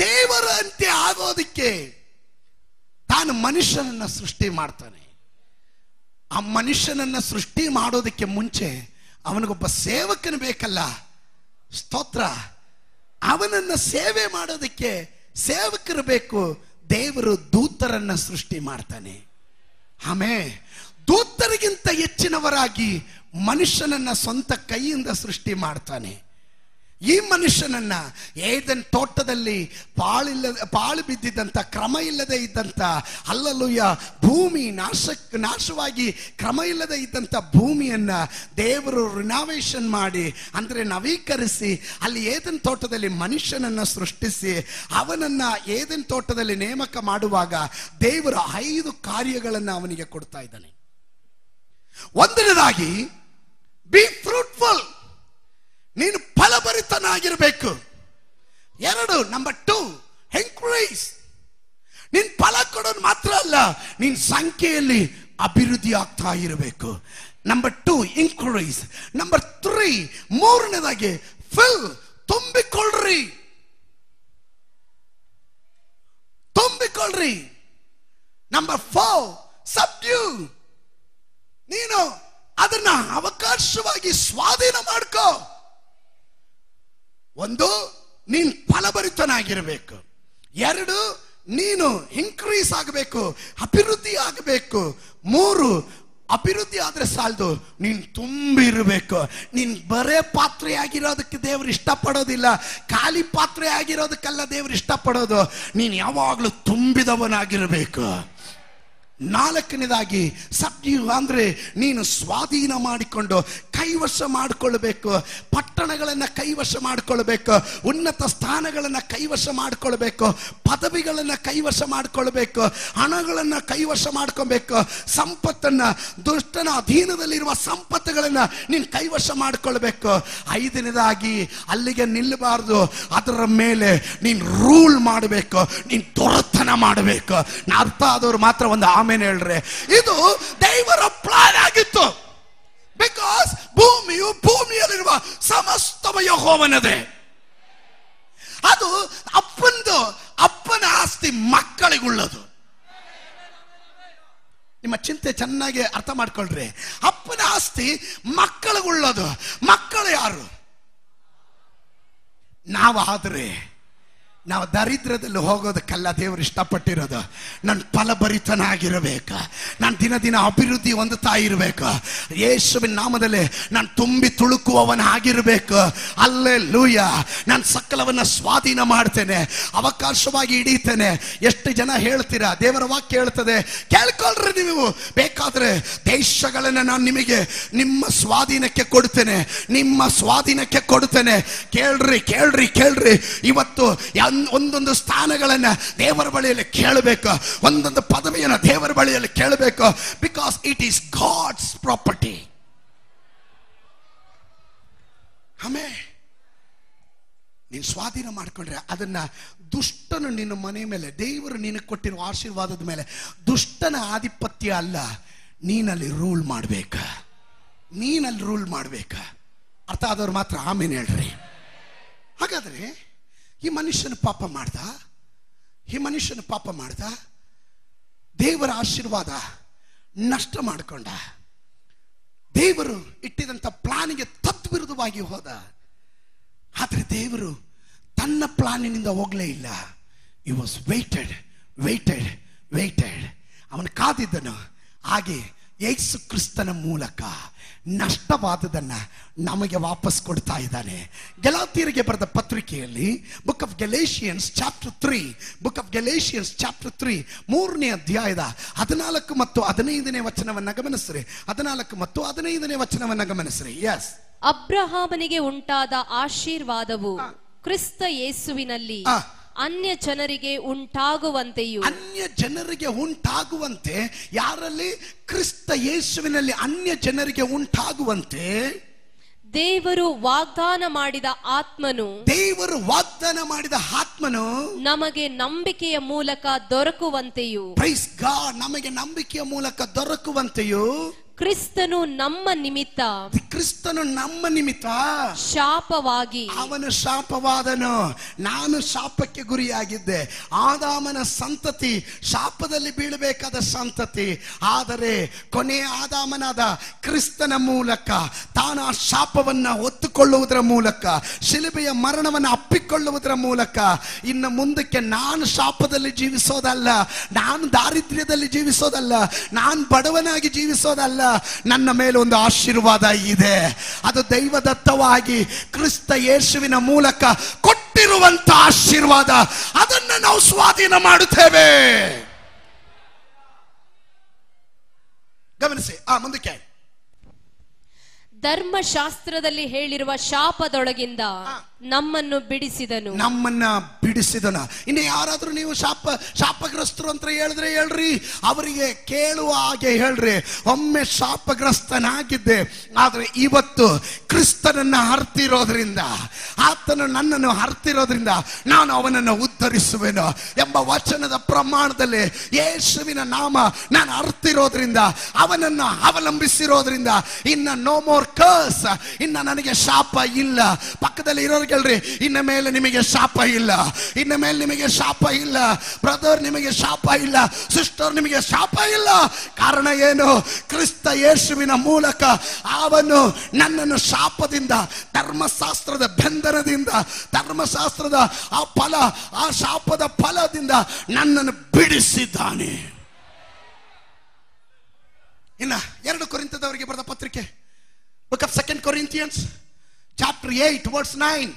ದೇವರಂತೆ ಆಗೋದಿಕ್ಕೆ ತಾನು ಮನುಷ್ಯನನ್ನ ಸೃಷ್ಟಿ ಮಾಡ್ತಾನೆ. ಆ ಮನುಷ್ಯನನ್ನ ಸೃಷ್ಟಿ ಮಾಡೋದಕ್ಕೆ ಮುಂಚೆ ಅವನಿಗೊಬ್ಬ ಸೇವಕನು ಬೇಕಲ್ಲ. ಸ್ತೋತ್ರ. ಅವನನ್ನ ಸೇವೆ ಮಾಡೋದಕ್ಕೆ ಸೇವಕರು ಬೇಕು. ದೇವರು ದೂತರನ್ನ ಸೃಷ್ಟಿ ಮಾಡ್ತಾನೆ. ಆಮೇಲೆ ದೂತರಿಗಿಂತ ಹೆಚ್ಚಿನವರಾಗಿ ಮನುಷ್ಯನನ್ನ ಸ್ವಂತ ಕೈಯಿಂದ ಸೃಷ್ಟಿ ಮಾಡ್ತಾನೆ. ಈ ಮನುಷ್ಯನನ್ನ ಏದೆನ್ ತೋಟದಲ್ಲಿ ಪಾಳು ಬಿದ್ದಿದ್ದಂಥ, ಕ್ರಮ ಇಲ್ಲದೆ ಇದ್ದಂಥ, ಅಲ್ಲಲೂಯ ಭೂಮಿ ನಾಶವಾಗಿ ಕ್ರಮ ಇಲ್ಲದೆ ಇದ್ದಂಥ ಭೂಮಿಯನ್ನ ದೇವರು ರಿನೋವೇಷನ್ ಮಾಡಿ, ಅಂದ್ರೆ ನವೀಕರಿಸಿ, ಅಲ್ಲಿ ಏದೆನ್ ತೋಟದಲ್ಲಿ ಮನುಷ್ಯನನ್ನ ಸೃಷ್ಟಿಸಿ ಅವನನ್ನ ಏದೆನ್ ತೋಟದಲ್ಲಿ ನೇಮಕ ಮಾಡುವಾಗ ದೇವರು 5 ಕಾರ್ಯಗಳನ್ನು ಅವನಿಗೆ ಕೊಡ್ತಾ ಇದ್ದಾನೆ. ಒಂದನೇದಾಗಿ ಬಿ ಫ್ರೂಟ್ಫುಲ್, ನೀನು ಫಲಭರಿತನಾಗಿರ್ಬೇಕು. 2 ನಂಬರ್ 2 ಎನ್ಕರೇಜ್, ನೀನ್ ಫಲ ಕೊಡೋದು ಮಾತ್ರ ಅಲ್ಲ, ನೀನ್ ಸಂಖ್ಯೆಯಲ್ಲಿ ಅಭಿವೃದ್ಧಿ ಆಗ್ತಾ ಇರಬೇಕು. Number 2 encourage. ನಂಬರ್ 3 ಮೂರನೇದಾಗಿ ಫಿಲ್, ತುಂಬಿಕೊಳ್ಳ್ರಿ. ನಂಬರ್ 4 ಸಬ್ಡ್ಯೂ, ನೀನು ಅದನ್ನ ಅವಕಾಶವಾಗಿ ಸ್ವಾಧೀನ ಮಾಡ್ಕೋ. 1 ನೀನು ಫಲಭರಿತನಾಗಿರಬೇಕು. 2 ನೀನು ಇನ್ಕ್ರೀಸ್ ಆಗಬೇಕು, ಅಭಿವೃದ್ಧಿ ಆಗಬೇಕು. 3 ಅಭಿವೃದ್ಧಿ ಆದ ಆದ್ರೆ ಸಾಲದು, ನೀನ್ ತುಂಬಿರ್ಬೇಕು. ನೀನ್ ಬರೇ ಪಾತ್ರೆ ಆಗಿರೋದಕ್ಕೆ ದೇವರು ಇಷ್ಟಪಡೋದಿಲ್ಲ, ಖಾಲಿ ಪಾತ್ರೆ ಆಗಿರೋದಕ್ಕೆಲ್ಲ ದೇವರು ಇಷ್ಟಪಡೋದು. ನೀನ್ ಯಾವಾಗ್ಲೂ ತುಂಬಿದವನಾಗಿರ್ಬೇಕು. ನಾಲ್ಕನೇದಾಗಿ ಸಬ್ಡ್ಯೂ ಅಂದ್ರೆ ನೀನು ಸ್ವಾಧೀನ ಮಾಡಿಕೊಂಡು ಕೈವಶ ಮಾಡಿಕೊಳ್ಬೇಕು. ಪಟ್ಟಣಗಳನ್ನ ಕೈವಶ ಮಾಡಿಕೊಳ್ಬೇಕು, ಉನ್ನತ ಸ್ಥಾನಗಳನ್ನ ಕೈವಶ ಮಾಡಿಕೊಳ್ಬೇಕು, ಪದವಿಗಳನ್ನ ಕೈವಶ ಮಾಡಿಕೊಳ್ಬೇಕು, ಹಣಗಳನ್ನ ಕೈವಶ ಮಾಡ್ಕೊಬೇಕು, ಸಂಪತ್ತನ್ನ, ದುಷ್ಟನ ಅಧೀನದಲ್ಲಿರುವ ಸಂಪತ್ತುಗಳನ್ನ ನೀನು ಕೈವಶ ಮಾಡಿಕೊಳ್ಬೇಕು. ಐದನೇದಾಗಿ ಅಲ್ಲಿಗೆ ನಿಲ್ಲಬಾರ್ದು, ಅದರ ಮೇಲೆ ನೀನು ರೂಲ್ ಮಾಡಬೇಕು, ನೀನು ದೊರೆತನ ಮಾಡಬೇಕು. ಅರ್ಥ ಆದವರು ಮಾತ್ರ ಒಂದು ಆಮೇಲೆ ಹೇಳ್ರೆ. ಇದು ದೇವರ ಪ್ಲಾನ್ ಆಗಿತ್ತು. ಬಿಕಾಸ್ ಭೂಮಿಯಲ್ಲಿರುವ ಸಮಸ್ತವ ಯೆಹೋವನದೇ. ಅದು ಅಪ್ಪನ ಆಸ್ತಿ ಮಕ್ಕಳಿಗುಳ್ಳದು. ನಿಮ್ಮ ಚಿಂತೆ ಚೆನ್ನಾಗಿ ಅರ್ಥ ಮಾಡ್ಕೊಳ್ರಿ. ಅಪ್ಪನ ಆಸ್ತಿ ಮಕ್ಕಳಿಗುಳ್ಳದು. ಮಕ್ಕಳು ಯಾರು? ನಾವಾದ್ರೆ ನಾವು ದರಿದ್ರದಲ್ಲಿ ಹೋಗೋದಕ್ಕೆಲ್ಲ ದೇವರು ಇಷ್ಟಪಟ್ಟಿರೋದು. ನಾನು ಫಲಭರಿತನಾಗಿರಬೇಕು, ನಾನು ದಿನ ದಿನ ಅಭಿವೃದ್ಧಿ ಹೊಂದುತ್ತಾ ಇರಬೇಕು, ಯೇಸುವಿನ ನಾಮದಲ್ಲಿ ನಾನು ತುಂಬಿ ತುಳುಕುವವನಾಗಿರಬೇಕು. ಅಲ್ಲೆಲೂಯಾ. ನಾನು ಸಕಲವನ್ನ ಸ್ವಾಧೀನ ಮಾಡ್ತೇನೆ, ಅವಕಾಶವಾಗಿ ಹಿಡಿತೇನೆ. ಎಷ್ಟು ಜನ ಹೇಳ್ತೀರಾ? ದೇವರ ವಾಕ್ಯ ಹೇಳ್ತದೆ, ಕೇಳ್ಕೊಳ್ರಿ ನೀವು. ಬೇಕಾದ್ರೆ ದೇಶಗಳನ್ನ ನಾನು ನಿಮಗೆ ನಿಮ್ಮ ಸ್ವಾಧೀನಕ್ಕೆ ಕೊಡ್ತೇನೆ, ನಿಮ್ಮ ಸ್ವಾಧೀನಕ್ಕೆ ಕೊಡ್ತೇನೆ. ಕೇಳ್ರಿ ಕೇಳ್ರಿ ಕೇಳ್ರಿ. ಇವತ್ತು ಒಂದೊಂದು ಸ್ಥಾನಗಳನ್ನ ದೇವರ ಬಳಿಯಲ್ಲಿ ಕೇಳಬೇಕು, ಒಂದೊಂದು ಪದವಿಯನ್ನ ದೇವರ ಬಳಿಯಲ್ಲಿ ಕೇಳಬೇಕು. Because it is God's property. ಆಮೇಲೆ ನೀನು ಸ್ವಾಧೀನ ಮಾಡ್ಕೊಂಡ್ರೆ ಅದನ್ನ ದುಷ್ಟನು ನಿನ್ನ ಮನೆ ಮೇಲೆ, ದೇವರು ನಿನಗೆ ಕೊಟ್ಟಿರುವ ಆಶೀರ್ವಾದದ ಮೇಲೆ ದುಷ್ಟನ ಆಧಿಪತ್ಯ ಅಲ್ಲ, ನೀನಲ್ಲಿ ರೂಲ್ ಮಾಡ್ಬೇಕ, ನೀನಲ್ಲಿ ರೂಲ್ ಮಾಡ್ಬೇಕ. ಅರ್ಥ ಆದವ್ರು ಮಾತ್ರ ಆಮೇಲೆ ಹೇಳ್ರಿ. ಹಾಗಾದ್ರೆ ಈ ಮನುಷ್ಯನ ಪಾಪ ಮಾಡ್ದ, ದೇವರ ಆಶೀರ್ವಾದ ನಷ್ಟ ಮಾಡಿಕೊಂಡ, ದೇವರು ಇಟ್ಟಿದಂತ ಪ್ಲಾನಿಗೆ ತದ್ವಿರುದ್ಧವಾಗಿ ಹೋದ. ಆದ್ರೆ ದೇವರು ತನ್ನ ಪ್ಲಾನಿನಿಂದ ಹೋಗ್ಲೇ ಇಲ್ಲ. He was waited. ಅವನು ಕಾದಿದ್ದನು. ಹಾಗೆ ಯೇಸು ಕ್ರಿಸ್ತನ ಮೂಲಕ ನಷ್ಟವಾದದನ್ನ ನಮಗೆ ವಾಪಸ್ ಕೊಡ್ತಾ ಇದ್ದಾನೆ. ಗಲಾತ್ಯರಿಗೆ ಬರೆದ ಪತ್ರಿಕೆಯಲ್ಲಿ ಬುಕ್ ಆಫ್ ಗೆಲೇಷಿಯನ್ಸ್ ಚಾಪ್ಟರ್ 3 ಮೂರನೇ ಅಧ್ಯಾಯದ 14 ಮತ್ತು 15ನೇ ವಚನವನ್ನ ಗಮನಿಸ್ರಿ. 14 ಮತ್ತು 15ನೇ ವಚನವನ್ನ ಗಮನಿಸ್ರಿ. ಎಸ್, ಅಬ್ರಹಾಮನಿಗೆ ಉಂಟಾದ ಆಶೀರ್ವಾದವು ಕ್ರಿಸ್ತ ಯೇಸುವಿನಲ್ಲಿ ಅನ್ಯ ಜನರಿಗೆ ಉಂಟಾಗುವಂತೆ, ಯಾರಲ್ಲಿ? ಕ್ರಿಸ್ತ ಯೇಸುವಿನಲ್ಲಿ ಅನ್ಯ ಜನರಿಗೆ ಉಂಟಾಗುವಂತೆ ದೇವರು ವಾಗ್ದಾನ ಮಾಡಿದ ಆತ್ಮನು ನಮಗೆ ನಂಬಿಕೆಯ ಮೂಲಕ ದೊರಕುವಂತೆಯೂ ಕ್ರಿಸ್ತನು ನಮ್ಮ ನಿಮಿತ್ತ ಶಾಪವಾಗಿ ಅವನು ಶಾಪವಾದನು. ನಾನು ಶಾಪಕ್ಕೆ ಗುರಿಯಾಗಿದ್ದೆ. ಆದಾಮನ ಸಂತತಿ ಶಾಪದಲ್ಲಿ ಬೀಳಬೇಕಾದ ಸಂತತಿ. ಆದರೆ ಕೊನೆಯ ಆದಾಮನಾದ ಕ್ರಿಸ್ತನ ಮೂಲಕ ತಾನು ಆ ಶಾಪವನ್ನ ಹೊತ್ತುಕೊಳ್ಳುವುದರ ಮೂಲಕ, ಶಿಲುಬೆಯ ಮರಣವನ್ನು ಅಪ್ಪಿಕೊಳ್ಳುವುದರ ಮೂಲಕ ಇನ್ನು ಮುಂದಕ್ಕೆ ನಾನು ಶಾಪದಲ್ಲಿ ಜೀವಿಸೋದಲ್ಲ, ನಾನು ದಾರಿದ್ರ್ಯದಲ್ಲಿ ಜೀವಿಸೋದಲ್ಲ, ನಾನು ಬಡವನಾಗಿ ಜೀವಿಸೋದಲ್ಲ. ನನ್ನ ಮೇಲೆ ಒಂದು ಆಶೀರ್ವಾದ ಇದೆ. ಅದು ದೈವದತ್ತವಾಗಿ ಕ್ರಿಸ್ತ ಯೇಸುವಿನ ಮೂಲಕ ಕೊಟ್ಟಿರುವಂತ ಆಶೀರ್ವಾದ. ಅದನ್ನು ನಾವು ಸ್ವಾಧೀನ ಮಾಡುತ್ತೇವೆ. ಗಮನಿಸಿ. ಮುಂದಕ್ಕೆ. ಧರ್ಮಶಾಸ್ತ್ರದಲ್ಲಿ ಹೇಳಿರುವ ಶಾಪದೊಳಗಿಂದ ನಮ್ಮನ್ನು ಬಿಡಿಸಿದನು. ಇನ್ನು ಯಾರಾದ್ರೂ ನೀವು ಶಾಪಗ್ರಸ್ತರು ಅಂತ ಹೇಳ್ರಿ, ಅವರಿಗೆ ಕೇಳುವ ಹಾಗೆ ಹೇಳ್ರಿ, ಒಮ್ಮೆ ಶಾಪಗ್ರಸ್ತನಾಗಿದ್ದೆ, ಆದ್ರೆ ಇವತ್ತು ಕ್ರಿಸ್ತನನ್ನ ಹರ್ತಿರೋದ್ರಿಂದ, ಆತನು ನನ್ನನ್ನು ಹರ್ತಿರೋದ್ರಿಂದ ನಾನು ಅವನನ್ನು ಉದ್ಧರಿಸುವೆನು ಎಂಬ ವಚನದ ಪ್ರಮಾಣದಲ್ಲಿ ಯೇಸುವಿನ ನಾಮ ನಾನು ಹರ್ತಿರೋದ್ರಿಂದ, ಅವನನ್ನು ಅವಲಂಬಿಸಿರೋದ್ರಿಂದ ಇನ್ನ ನೋ ಮೋರ್ ಕರ್ಸ್, ಇನ್ನ ನನಗೆ ಶಾಪ ಇಲ್ಲ. ಪಕ್ಕದಲ್ಲಿ ಇರೋರು ಕೇಳ್ರಿ, ಇನ್ನ ಮೇಲೆ ನಿಮಗೆ ಶಾಪ ಇಲ್ಲ, ಇನ್ನ ಮೇಲೆ ನಿಮಗೆ ಶಾಪ ಇಲ್ಲ. ಬ್ರದರ್, ನಿಮಗೆ ಶಾಪ ಇಲ್ಲ. ಸಿಸ್ಟರ್, ನಿಮಗೆ ಶಾಪ ಇಲ್ಲ. ಕಾರಣ ಏನು? ಕ್ರಿಸ್ತ ಯೇಸುವಿನ ಮೂಲಕ ಅವನು ನನ್ನನ್ನು ಶಾಪದಿಂದ, ಧರ್ಮಶಾಸ್ತ್ರದ ಬಂಧನದಿಂದ, ಧರ್ಮಶಾಸ್ತ್ರದ ಆ ಶಾಪದ ಫಲದಿಂದ ನನ್ನನ್ನು ಬಿಡಿಸಿದ್ದಾನೆ. ಇನ್ನ 2 ಕೊರಿಂಥದವರಿಗೆ ಫಿಲಿಪಿಯವರಿಗೆ ಬರೆದ ಪತ್ರಿಕೆ, book of 2 Corinthians chapter 8 verse 9,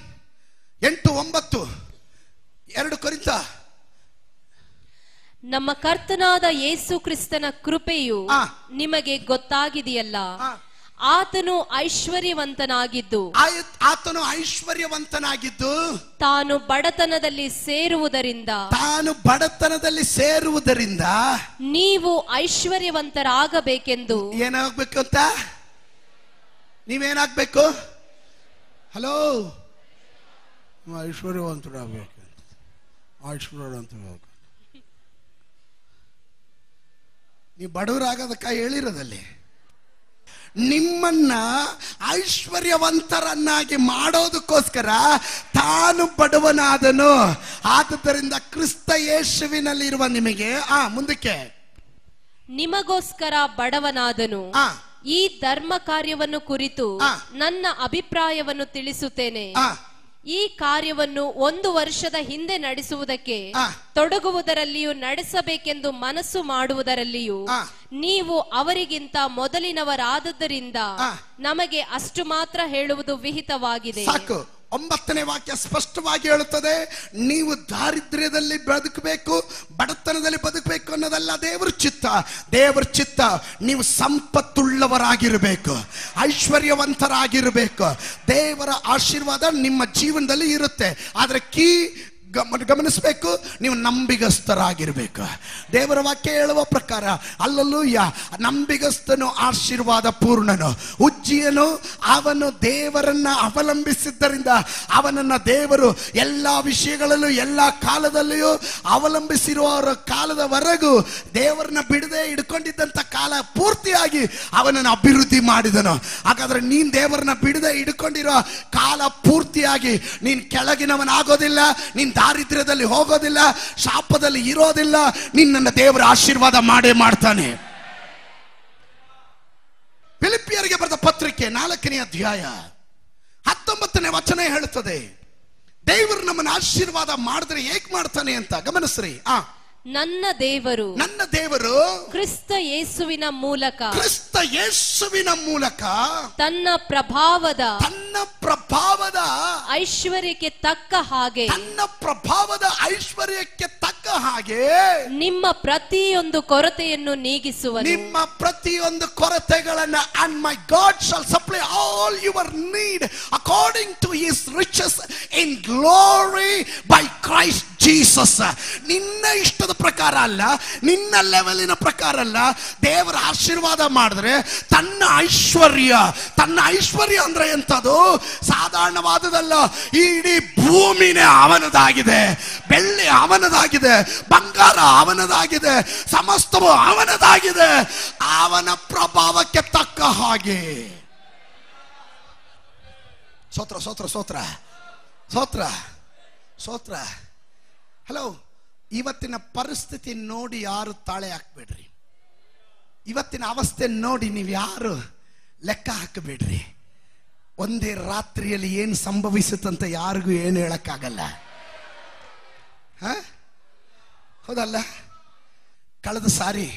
8-9. 2 ಕೊರಿಂಥ. ನಮ್ಮ ಕರ್ತನಾದ ಯೇಸು ಕ್ರಿಸ್ತನ ಕೃಪೆಯು ನಿಮಗೆ ಗೊತ್ತಾಗಿದೆಯಲ್ಲ. ಆತನು ಐಶ್ವರ್ಯವಂತನಾಗಿದ್ದು ತಾನು ಬಡತನದಲ್ಲಿ ಸೇರುವುದರಿಂದ ನೀವು ಐಶ್ವರ್ಯವಂತರಾಗಬೇಕೆಂದು. ಏನಾಗಬೇಕು ಅಂತ? ನೀವೇನಾಗಬೇಕು? ಹಲೋ, ಐಶ್ವರ್ಯವಂತರಾಗಬೇಕು. ನೀವು ಬಡವರಾಗೋದಕ್ಕ ಹೇಳಿರೋದಲ್ಲಿ ನಿಮ್ಮನ್ನ ಐಶ್ವರ್ಯವಂತರನ್ನಾಗಿ ಮಾಡೋದಕ್ಕೋಸ್ಕರ ತಾನು ಬಡವನಾದನು. ಆದುದರಿಂದ ಕ್ರಿಸ್ತ ಯೇಸುವಿನಲ್ಲಿರುವ ನಿಮಗೆ ಮುಂದಕ್ಕೆ ನಿಮಗೋಸ್ಕರ ಬಡವನಾದನು. ಈ ಧರ್ಮ ಕಾರ್ಯವನ್ನು ಕುರಿತು ನನ್ನ ಅಭಿಪ್ರಾಯವನ್ನು ತಿಳಿಸುತ್ತೇನೆ. ಈ ಕಾರ್ಯವನ್ನು 1 ವರ್ಷದ ಹಿಂದೆ ನಡೆಸುವುದಕ್ಕೆ ತೊಡಗುವುದರಲ್ಲಿಯೂ ನಡೆಸಬೇಕೆಂದು ಮನಸ್ಸು ಮಾಡುವುದರಲ್ಲಿಯೂ ನೀವು ಅವರಿಗಿಂತ ಮೊದಲಿನವರಾದದ್ದರಿಂದ ನಮಗೆ ಅಷ್ಟು ಮಾತ್ರ ಹೇಳುವುದು ವಿಹಿತವಾಗಿದೆ. ಸಾಕು. 9ನೇ ವಾಕ್ಯ ಸ್ಪಷ್ಟವಾಗಿ ಹೇಳುತ್ತದೆ, ನೀವು ದಾರಿದ್ರ್ಯದಲ್ಲಿ ಬದುಕಬೇಕು, ಬಡತನದಲ್ಲಿ ಬದುಕಬೇಕು ಅನ್ನೋದಲ್ಲ ದೇವರ ಚಿತ್ತ. ದೇವರ ಚಿತ್ತ ನೀವು ಸಂಪತ್ತುಳ್ಳವರಾಗಿರಬೇಕು, ಐಶ್ವರ್ಯವಂತರಾಗಿರಬೇಕು. ದೇವರ ಆಶೀರ್ವಾದ ನಿಮ್ಮ ಜೀವನದಲ್ಲಿ ಇರುತ್ತೆ. ಆದರೆ ಗಮನಿಸಬೇಕು, ನೀವು ನಂಬಿಗಸ್ತರಾಗಿರ್ಬೇಕು. ದೇವರ ವಾಕ್ಯ ಹೇಳುವ ಪ್ರಕಾರ ಅಲ್ಲಲ್ಲೂಯ್ಯ, ನಂಬಿಗಸ್ತನು ಆಶೀರ್ವಾದ ಪೂರ್ಣನು. ಉಜ್ಜಿಯನು ಅವನು ದೇವರನ್ನ ಅವಲಂಬಿಸಿದ್ದರಿಂದ ಅವನನ್ನ ದೇವರು ಎಲ್ಲ ವಿಷಯಗಳಲ್ಲೂ ಎಲ್ಲ ಕಾಲದಲ್ಲಿಯೂ ಅವಲಂಬಿಸಿರುವ ಕಾಲದವರೆಗೂ ದೇವರನ್ನ ಬಿಡದೆ ಹಿಡ್ಕೊಂಡಿದ್ದಂತ ಕಾಲ ಪೂರ್ತಿಯಾಗಿ ಅವನನ್ನು ಅಭಿವೃದ್ಧಿ ಮಾಡಿದನು. ಹಾಗಾದ್ರೆ ನೀನ್ ದೇವರನ್ನ ಬಿಡದೆ ಹಿಡ್ಕೊಂಡಿರೋ ಕಾಲ ಪೂರ್ತಿಯಾಗಿ ನೀನ್ ಕೆಳಗಿನವನಾಗೋದಿಲ್ಲ, ನೀನ್ ದಾರಿದ್ರ್ಯದಲ್ಲಿ ಹೋಗೋದಿಲ್ಲ, ಶಾಪದಲ್ಲಿ ಇರೋದಿಲ್ಲ. ನಿನ್ನನ್ನು ದೇವರ ಆಶೀರ್ವಾದ ಮಾಡೇ ಮಾಡ್ತಾನೆ. ಫಿಲಿಪಿಯರಿಗೆ ಬರೆದ ಪತ್ರಿಕೆ 4ನೇ ಅಧ್ಯಾಯ 19ನೇ ವಚನ ಹೇಳುತ್ತದೆ, ದೇವರು ನಮ್ಮನ್ನು ಆಶೀರ್ವಾದ ಮಾಡಿದ್ರೆ ಹೇಗೆ ಮಾಡ್ತಾನೆ ಅಂತ ಗಮನಿಸ್ರಿ. ನನ್ನ ದೇವರು ಕ್ರಿಸ್ತ ಯೇಸುವಿನ ಮೂಲಕ ತನ್ನ ಪ್ರಭಾವದ ಐಶ್ವರ್ಯಕ್ಕೆ ತಕ್ಕ ಹಾಗೆ ನಿಮ್ಮ ಪ್ರತಿಯೊಂದು ಕೊರತೆಯನ್ನು ನೀಗಿಸುವನು. ನಿಮ್ಮ ಪ್ರತಿಯೊಂದು ಕೊರತೆಗಳನ್ನ and my God shall supply all your need according to his riches in glory by Christ Jesus. ನಿನ್ನ ಇಷ್ಟದ ಪ್ರಕಾರ ಅಲ್ಲ, ನಿನ್ನ ಲೆವೆಲಿನ ಪ್ರಕಾರ ಅಲ್ಲ. ದೇವರ ಆಶೀರ್ವಾದ ಮಾಡಿದ್ರೆ ತನ್ನ ಐಶ್ವರ್ಯ ಅಂದ್ರೆ ಎಂತದು? ಸಾಧಾರಣವಾದದಲ್ಲ. ಇಡೀ ಭೂಮಿನೇ ಅವನದಾಗಿದೆ, ಬೆಳ್ಳಿ ಅವನದಾಗಿದೆ, ಬಂಗಾರ ಅವನದಾಗಿದೆ, ಸಮಸ್ತವು ಅವನದಾಗಿದೆ. ಅವನ ಪ್ರಭಾವಕ್ಕೆ ತಕ್ಕ ಹಾಗೆ. ಸ್ತೋತ್ರ ಸ್ತೋತ್ರ ಸ್ತೋತ್ರ ಸ್ತೋತ್ರ ಸ್ತೋತ್ರ. ಹಲೋ, ಇವತ್ತಿನ ಪರಿಸ್ಥಿತಿ ನೋಡಿ ಯಾರು ತಾಳೆ ಹಾಕ್ಬೇಡ್ರಿ. ಇವತ್ತಿನ ಅವಸ್ಥೆ ನೋಡಿ ನೀವು ಯಾರು ಲೆಕ್ಕ ಹಾಕಬೇಡ್ರಿ. ಒಂದೇ ರಾತ್ರಿಯಲ್ಲಿ ಏನು ಸಂಭವಿಸುತ್ತಂತ ಯಾರಿಗೂ ಏನು ಹೇಳಕ್ಕಾಗಲ್ಲ. ಹೌದಲ್ಲ? ಕಳೆದ ಸಾರಿ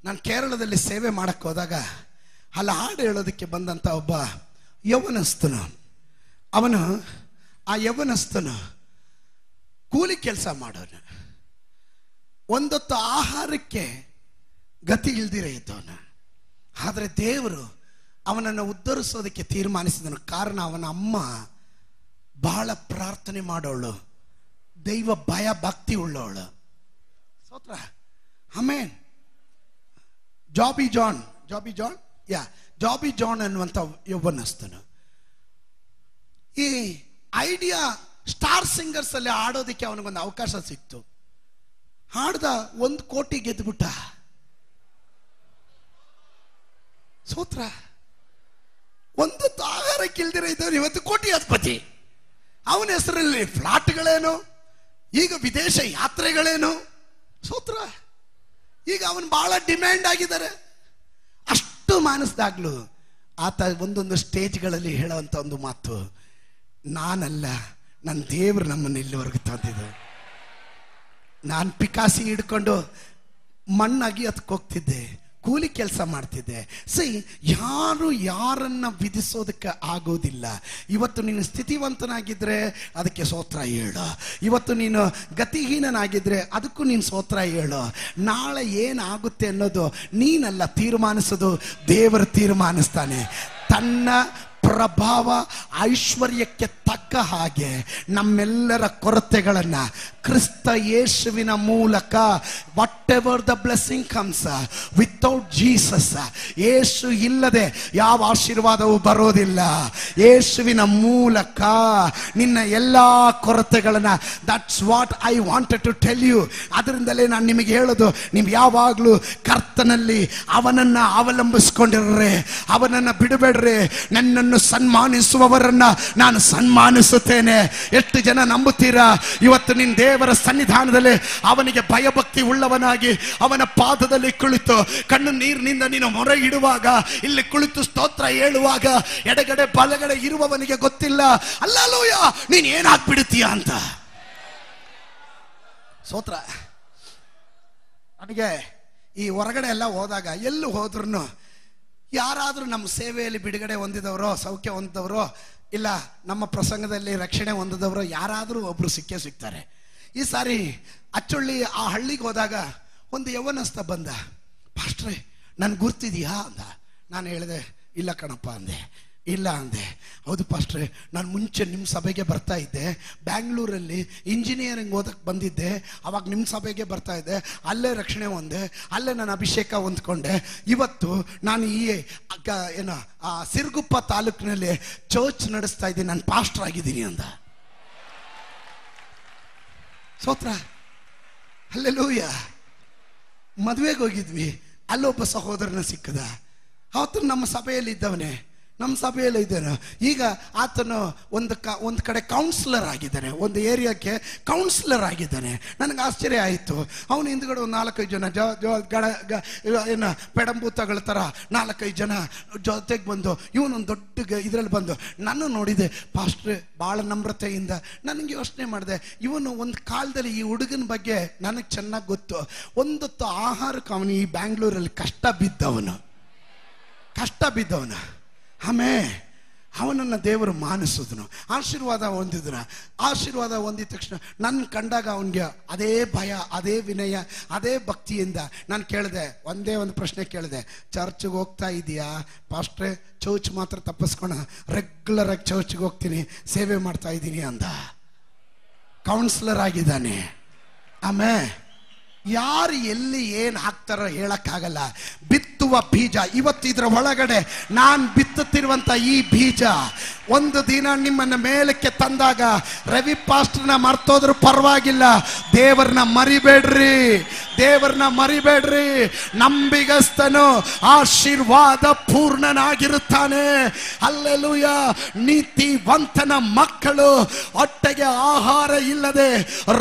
ನಾನು ಕೇರಳದಲ್ಲಿ ಸೇವೆ ಮಾಡಕ್ಕೆ ಹೋದಾಗ ಅಲ್ಲಿ ಹಾಡು ಹೇಳೋದಕ್ಕೆ ಬಂದಂತ ಒಬ್ಬ ಯೌವನಸ್ಥನು, ಆ ಯೌವನಸ್ಥನು ಕೂಲಿ ಕೆಲಸ ಮಾಡೋನು. ಒಂದೊತ್ತು ಆಹಾರಕ್ಕೆ ಗತಿ ಇಲ್ದಿರೇ ಇದ್ದವನು. ಆದರೆ ದೇವರು ಅವನನ್ನು ಉದ್ಧರಿಸೋದಕ್ಕೆ ತೀರ್ಮಾನಿಸಿದನು. ಕಾರಣ ಅವನ ಅಮ್ಮ ಬಹಳ ಪ್ರಾರ್ಥನೆ ಮಾಡೋಳು, ದೈವ ಭಯ ಭಕ್ತಿ ಉಳ್ಳವಳು. ಸ್ತೋತ್ರ. ಆಮೇನ್. ಜಾಬಿ ಜಾನ್ ಅನ್ನುವಂಥ ಯೌವನಸ್ಥನು ಈ ಐಡಿಯಾ ಸ್ಟಾರ್ ಸಿಂಗರ್ಸ್ ಅಲ್ಲಿ ಹಾಡೋದಕ್ಕೆ ಅವನಿಗೊಂದು ಅವಕಾಶ ಸಿಕ್ತು. ಹಾಡ್ದ 1 ಕೋಟಿ ಗೆದ್ದುಬಿಟ್ಟ. ಸೂತ್ರ. ಒಂದು ಆಹಾರಕ್ಕೆ ಇಲ್ದಿರ ಇದ್ದವನು ಇವತ್ತು ಕೋಟಿ ಅಧಿಪತಿ. ಅವನ ಹೆಸರಲ್ಲಿ ಫ್ಲಾಟ್ಗಳೇನು, ಈಗ ವಿದೇಶ ಯಾತ್ರೆಗಳೇನು. ಸೂತ್ರ. ಈಗ ಅವನು ಬಹಳ ಡಿಮ್ಯಾಂಡ್ ಆಗಿದ್ದಾರೆ. ಅಷ್ಟು ಮಾನಸ್ದಾಗ್ಲು ಆತ ಒಂದೊಂದು ಸ್ಟೇಜ್ಗಳಲ್ಲಿ ಹೇಳುವಂತ ಒಂದು ಮಾತು, ನಾನಲ್ಲ, ನನ್ನ ದೇವರು ನಮ್ಮನ್ನು ಇಲ್ಲಿವರೆಗೂ ತಂದಿದ್ದು. ನಾನು ಪಿಕಾಸಿ ಹಿಡ್ಕೊಂಡು ಮಣ್ಣಾಗಿ ಅದಕ್ಕೆ ಹೋಗ್ತಿದ್ದೆ, ಕೂಲಿ ಕೆಲಸ ಮಾಡ್ತಿದ್ದೆ. ಯಾರು ಯಾರನ್ನ ವಿಧಿಸೋದಕ್ಕೆ ಆಗೋದಿಲ್ಲ. ಇವತ್ತು ನೀನು ಸ್ಥಿತಿವಂತನಾಗಿದ್ರೆ ಅದಕ್ಕೆ ಸ್ತೋತ್ರ ಹೇಳು. ಇವತ್ತು ನೀನು ಗತಿಹೀನನಾಗಿದ್ರೆ ಅದಕ್ಕೂ ನೀನು ಸ್ತೋತ್ರ ಹೇಳು. ನಾಳೆ ಏನಾಗುತ್ತೆ ಅನ್ನೋದು ನೀನಲ್ಲ ತೀರ್ಮಾನಿಸೋದು, ದೇವರು ತೀರ್ಮಾನಿಸ್ತಾನೆ. ತನ್ನ ಪ್ರಭಾವ ಐಶ್ವರ್ಯಕ್ಕೆ ತಕ್ಕ ಹಾಗೆ ನಮ್ಮೆಲ್ಲರ ಕೊರತೆಗಳನ್ನ ಕ್ರಿಸ್ತ ಯೇಸುವಿನ ಮೂಲಕ, whatever the blessing comes, without Jesus, ಯೇಸು ಇಲ್ಲದೆ ಯಾವ ಆಶೀರ್ವಾದವೂ ಬರೋದಿಲ್ಲ. ಯೇಸುವಿನ ಮೂಲಕ ನಿನ್ನ ಎಲ್ಲಾ ಕೊರತೆಗಳನ್ನ, that's what I wanted to tell you. ಅದರಿಂದಲೇ ನಾನು ನಿಮಗೆ ಹೇಳೋದು, ನೀವು ಯಾವಾಗಲೂ ಕರ್ತನಲ್ಲಿ ಅವನನ್ನ ಅವಲಂಬಿಸ್ಕೊಂಡಿರ್ರಿ, ಅವನನ್ನ ಬಿಡಬೇಡ್ರಿ. ನನ್ನನ್ನು ಸನ್ಮಾನಿಸುವವರನ್ನ ನಾನು ಸನ್ಮಾನಿಸುತ್ತೇನೆ. ಎಷ್ಟು ಜನ ನಂಬುತ್ತೀರಾ? ಇವತ್ತು ನಿನ್ನ ದೇವರ ಸನ್ನಿಧಾನದಲ್ಲಿ ಅವನಿಗೆ ಭಯಭಕ್ತಿ ಉಳ್ಳವನಾಗಿ ಅವನ ಪಾದದಲ್ಲಿ ಕುಳಿತು ಕಣ್ಣು ನೀರಿನಿಂದ ನೀನು ಮೊರೆ ಇಡುವಾಗ, ಇಲ್ಲಿ ಕುಳಿತು ಸ್ತೋತ್ರ ಹೇಳುವಾಗ, ಎಡಗಡೆ ಬಲಗಡೆ ಇರುವವನಿಗೆ ಗೊತ್ತಿಲ್ಲ ಅಲ್ಲಲೂಯ ನೀನು ಏನಾಗ್ಬಿಡುತ್ತೀಯ ಅಂತ. ಸ್ತೋತ್ರ. ನನಗೆ ಈ ಹೊರಗಡೆ ಎಲ್ಲ ಹೋದಾಗ, ಎಲ್ಲೂ ಹೋದ್ರೂ ಯಾರಾದರೂ ನಮ್ಮ ಸೇವೆಯಲ್ಲಿ ಬಿಡುಗಡೆ ಹೊಂದಿದವರೋ, ಸೌಖ್ಯ ಹೊಂದಿದವರೋ, ಇಲ್ಲ ನಮ್ಮ ಪ್ರಸಂಗದಲ್ಲಿ ರಕ್ಷಣೆ ಹೊಂದಿದವರು ಯಾರಾದರೂ ಒಬ್ರು ಸಿಗ್ತಾರೆ. ಈ ಸಾರಿ ಅಚ್ಚೊಳ್ಳಿ ಆ ಹಳ್ಳಿಗೆ ಹೋದಾಗ ಒಂದು ಯೌವನಸ್ಥ ಬಂದ. ಪಾಸ್ಟ್ರೇ ನನ್ ಗುರ್ತಿದೆಯಾ ಅಂದ. ನಾನು ಹೇಳಿದೆ ಇಲ್ಲ ಕಣಪ್ಪ ಅಂದೆ. ಇಲ್ಲ ಅಂದೆ. ಹೌದು ಪಾಸ್ಟ್ರೇ, ನಾನು ಮುಂಚೆ ನಿಮ್ಮ ಸಭೆಗೆ ಬರ್ತಾ ಇದ್ದೆ, ಬ್ಯಾಂಗ್ಳೂರಲ್ಲಿ ಇಂಜಿನಿಯರಿಂಗ್ ಓದಕ್ಕೆ ಬಂದಿದ್ದೆ. ಅವಾಗ ನಿಮ್ಮ ಸಭೆಗೆ ಬರ್ತಾ ಇದ್ದೆ, ಅಲ್ಲೇ ರಕ್ಷಣೆ ಹೊಂದೆ, ಅಲ್ಲೇ ನಾನು ಅಭಿಷೇಕ ಹೊಂದ್ಕೊಂಡೆ. ಇವತ್ತು ನಾನು ಈ ಸಿರುಗುಪ್ಪ ತಾಲೂಕಿನಲ್ಲಿ ಚರ್ಚ್ ನಡೆಸ್ತಾ ಇದ್ದೀನಿ, ನಾನು ಪಾಸ್ಟರ್ ಆಗಿದ್ದೀನಿ ಅಂದ. ಸ್ತೋತ್ರ. ಹಲ್ಲೆಲೂಯ. ಮದುವೆಗೆ ಹೋಗಿದ್ವಿ, ಅಲ್ಲೊಬ್ಬ ಸಹೋದರನ ಸಿಕ್ಕದ. ಅವತ್ತು ನಮ್ಮ ಸಭೆಯಲ್ಲಿ ಇದ್ದವನೇ, ನಮ್ಮ ಸಭೆಯಲ್ಲೇ ಇದ್ದೇನೆ. ಈಗ ಆತನು ಒಂದು ಕಡೆ ಕೌನ್ಸಿಲರ್ ಆಗಿದ್ದಾನೆ, ಒಂದು ಏರಿಯಾಕ್ಕೆ ಕೌನ್ಸಿಲರ್ ಆಗಿದ್ದಾನೆ. ನನಗೆ ಆಶ್ಚರ್ಯ ಆಯಿತು. ಅವನು ಹಿಂದ್ಗಡೆ ಒಂದು 4-5 ಜನ ಪೆಡಂಬೂತಗಳ ಥರ 4-5 ಜನ ಜೊತೆಗೆ ಬಂದು, ಇವನೊಂದು ದೊಡ್ಡ ಇದರಲ್ಲಿ ಬಂದು ನನ್ನ ನೋಡಿದೆ. ಪಾಸ್ಟ್ರೆ ಭಾಳ ನಮ್ರತೆಯಿಂದ ನನಗೆ ಯೋಚನೆ ಮಾಡಿದೆ, ಇವನು ಒಂದು ಕಾಲದಲ್ಲಿ ಈ ಹುಡುಗನ ಬಗ್ಗೆ ನನಗೆ ಚೆನ್ನಾಗಿ ಗೊತ್ತು. ಒಂದೊತ್ತು ಆಹಾರಕ್ಕೆ ಅವನು ಈ ಬ್ಯಾಂಗ್ಳೂರಲ್ಲಿ ಕಷ್ಟ ಬಿದ್ದವನು. ಆಮೇಲೆ ಅವನನ್ನು ದೇವರು ಮಾನಿಸಿದನು, ಆಶೀರ್ವಾದ ಹೊಂದಿದ್ರು. ಆಶೀರ್ವಾದ ಹೊಂದಿದ ತಕ್ಷಣ ನನ್ನ ಕಂಡಾಗ ಅವನಿಗೆ ಅದೇ ಭಯ, ಅದೇ ವಿನಯ, ಅದೇ ಭಕ್ತಿಯಿಂದ ನಾನು ಕೇಳಿದೆ, ಒಂದೇ ಒಂದು ಪ್ರಶ್ನೆ ಕೇಳಿದೆ, ಚರ್ಚ್ಗೆ ಹೋಗ್ತಾ ಇದೆಯಾ ಪಾಸ್ಟ್ರೆ? ಚರ್ಚ್ ಮಾತ್ರ ತಪ್ಪಿಸ್ಕೊಣ, ರೆಗ್ಯುಲರ್ ಆಗಿ ಚರ್ಚ್ಗೆ ಹೋಗ್ತೀನಿ, ಸೇವೆ ಮಾಡ್ತಾ ಇದ್ದೀನಿ ಅಂದ. ಕೌನ್ಸಿಲರ್ ಆಗಿದ್ದಾನೆ. ಆಮೇಲೆ ಯಾರು ಎಲ್ಲಿ ಏನು ಹಾಕ್ತಾರೋ ಹೇಳಕ್ಕಾಗಲ್ಲ. ಬಿತ್ತುವ ಬೀಜ ಇವತ್ತು ಇದರ ಒಳಗಡೆ ನಾನು ಬಿತ್ತುತ್ತಿರುವಂತ ಈ ಬೀಜ ಒಂದು ದಿನ ನಿಮ್ಮನ್ನ ಮೇಲಕ್ಕೆ ತಂದಾಗ ರವಿ ಪಾಸ್ಟರ್ನ ಮರ್ತೋದ್ರೂ ಪರವಾಗಿಲ್ಲ, ದೇವರನ್ನ ಮರಿಬೇಡ್ರಿ. ನಂಬಿಗಸ್ತನು ಆಶೀರ್ವಾದ ಪೂರ್ಣನಾಗಿರುತ್ತಾನೆ. ಹಲ್ಲೆಲೂಯ. ನೀತಿವಂತನ ಮಕ್ಕಳು ಹೊಟ್ಟೆಗೆ ಆಹಾರ ಇಲ್ಲದೆ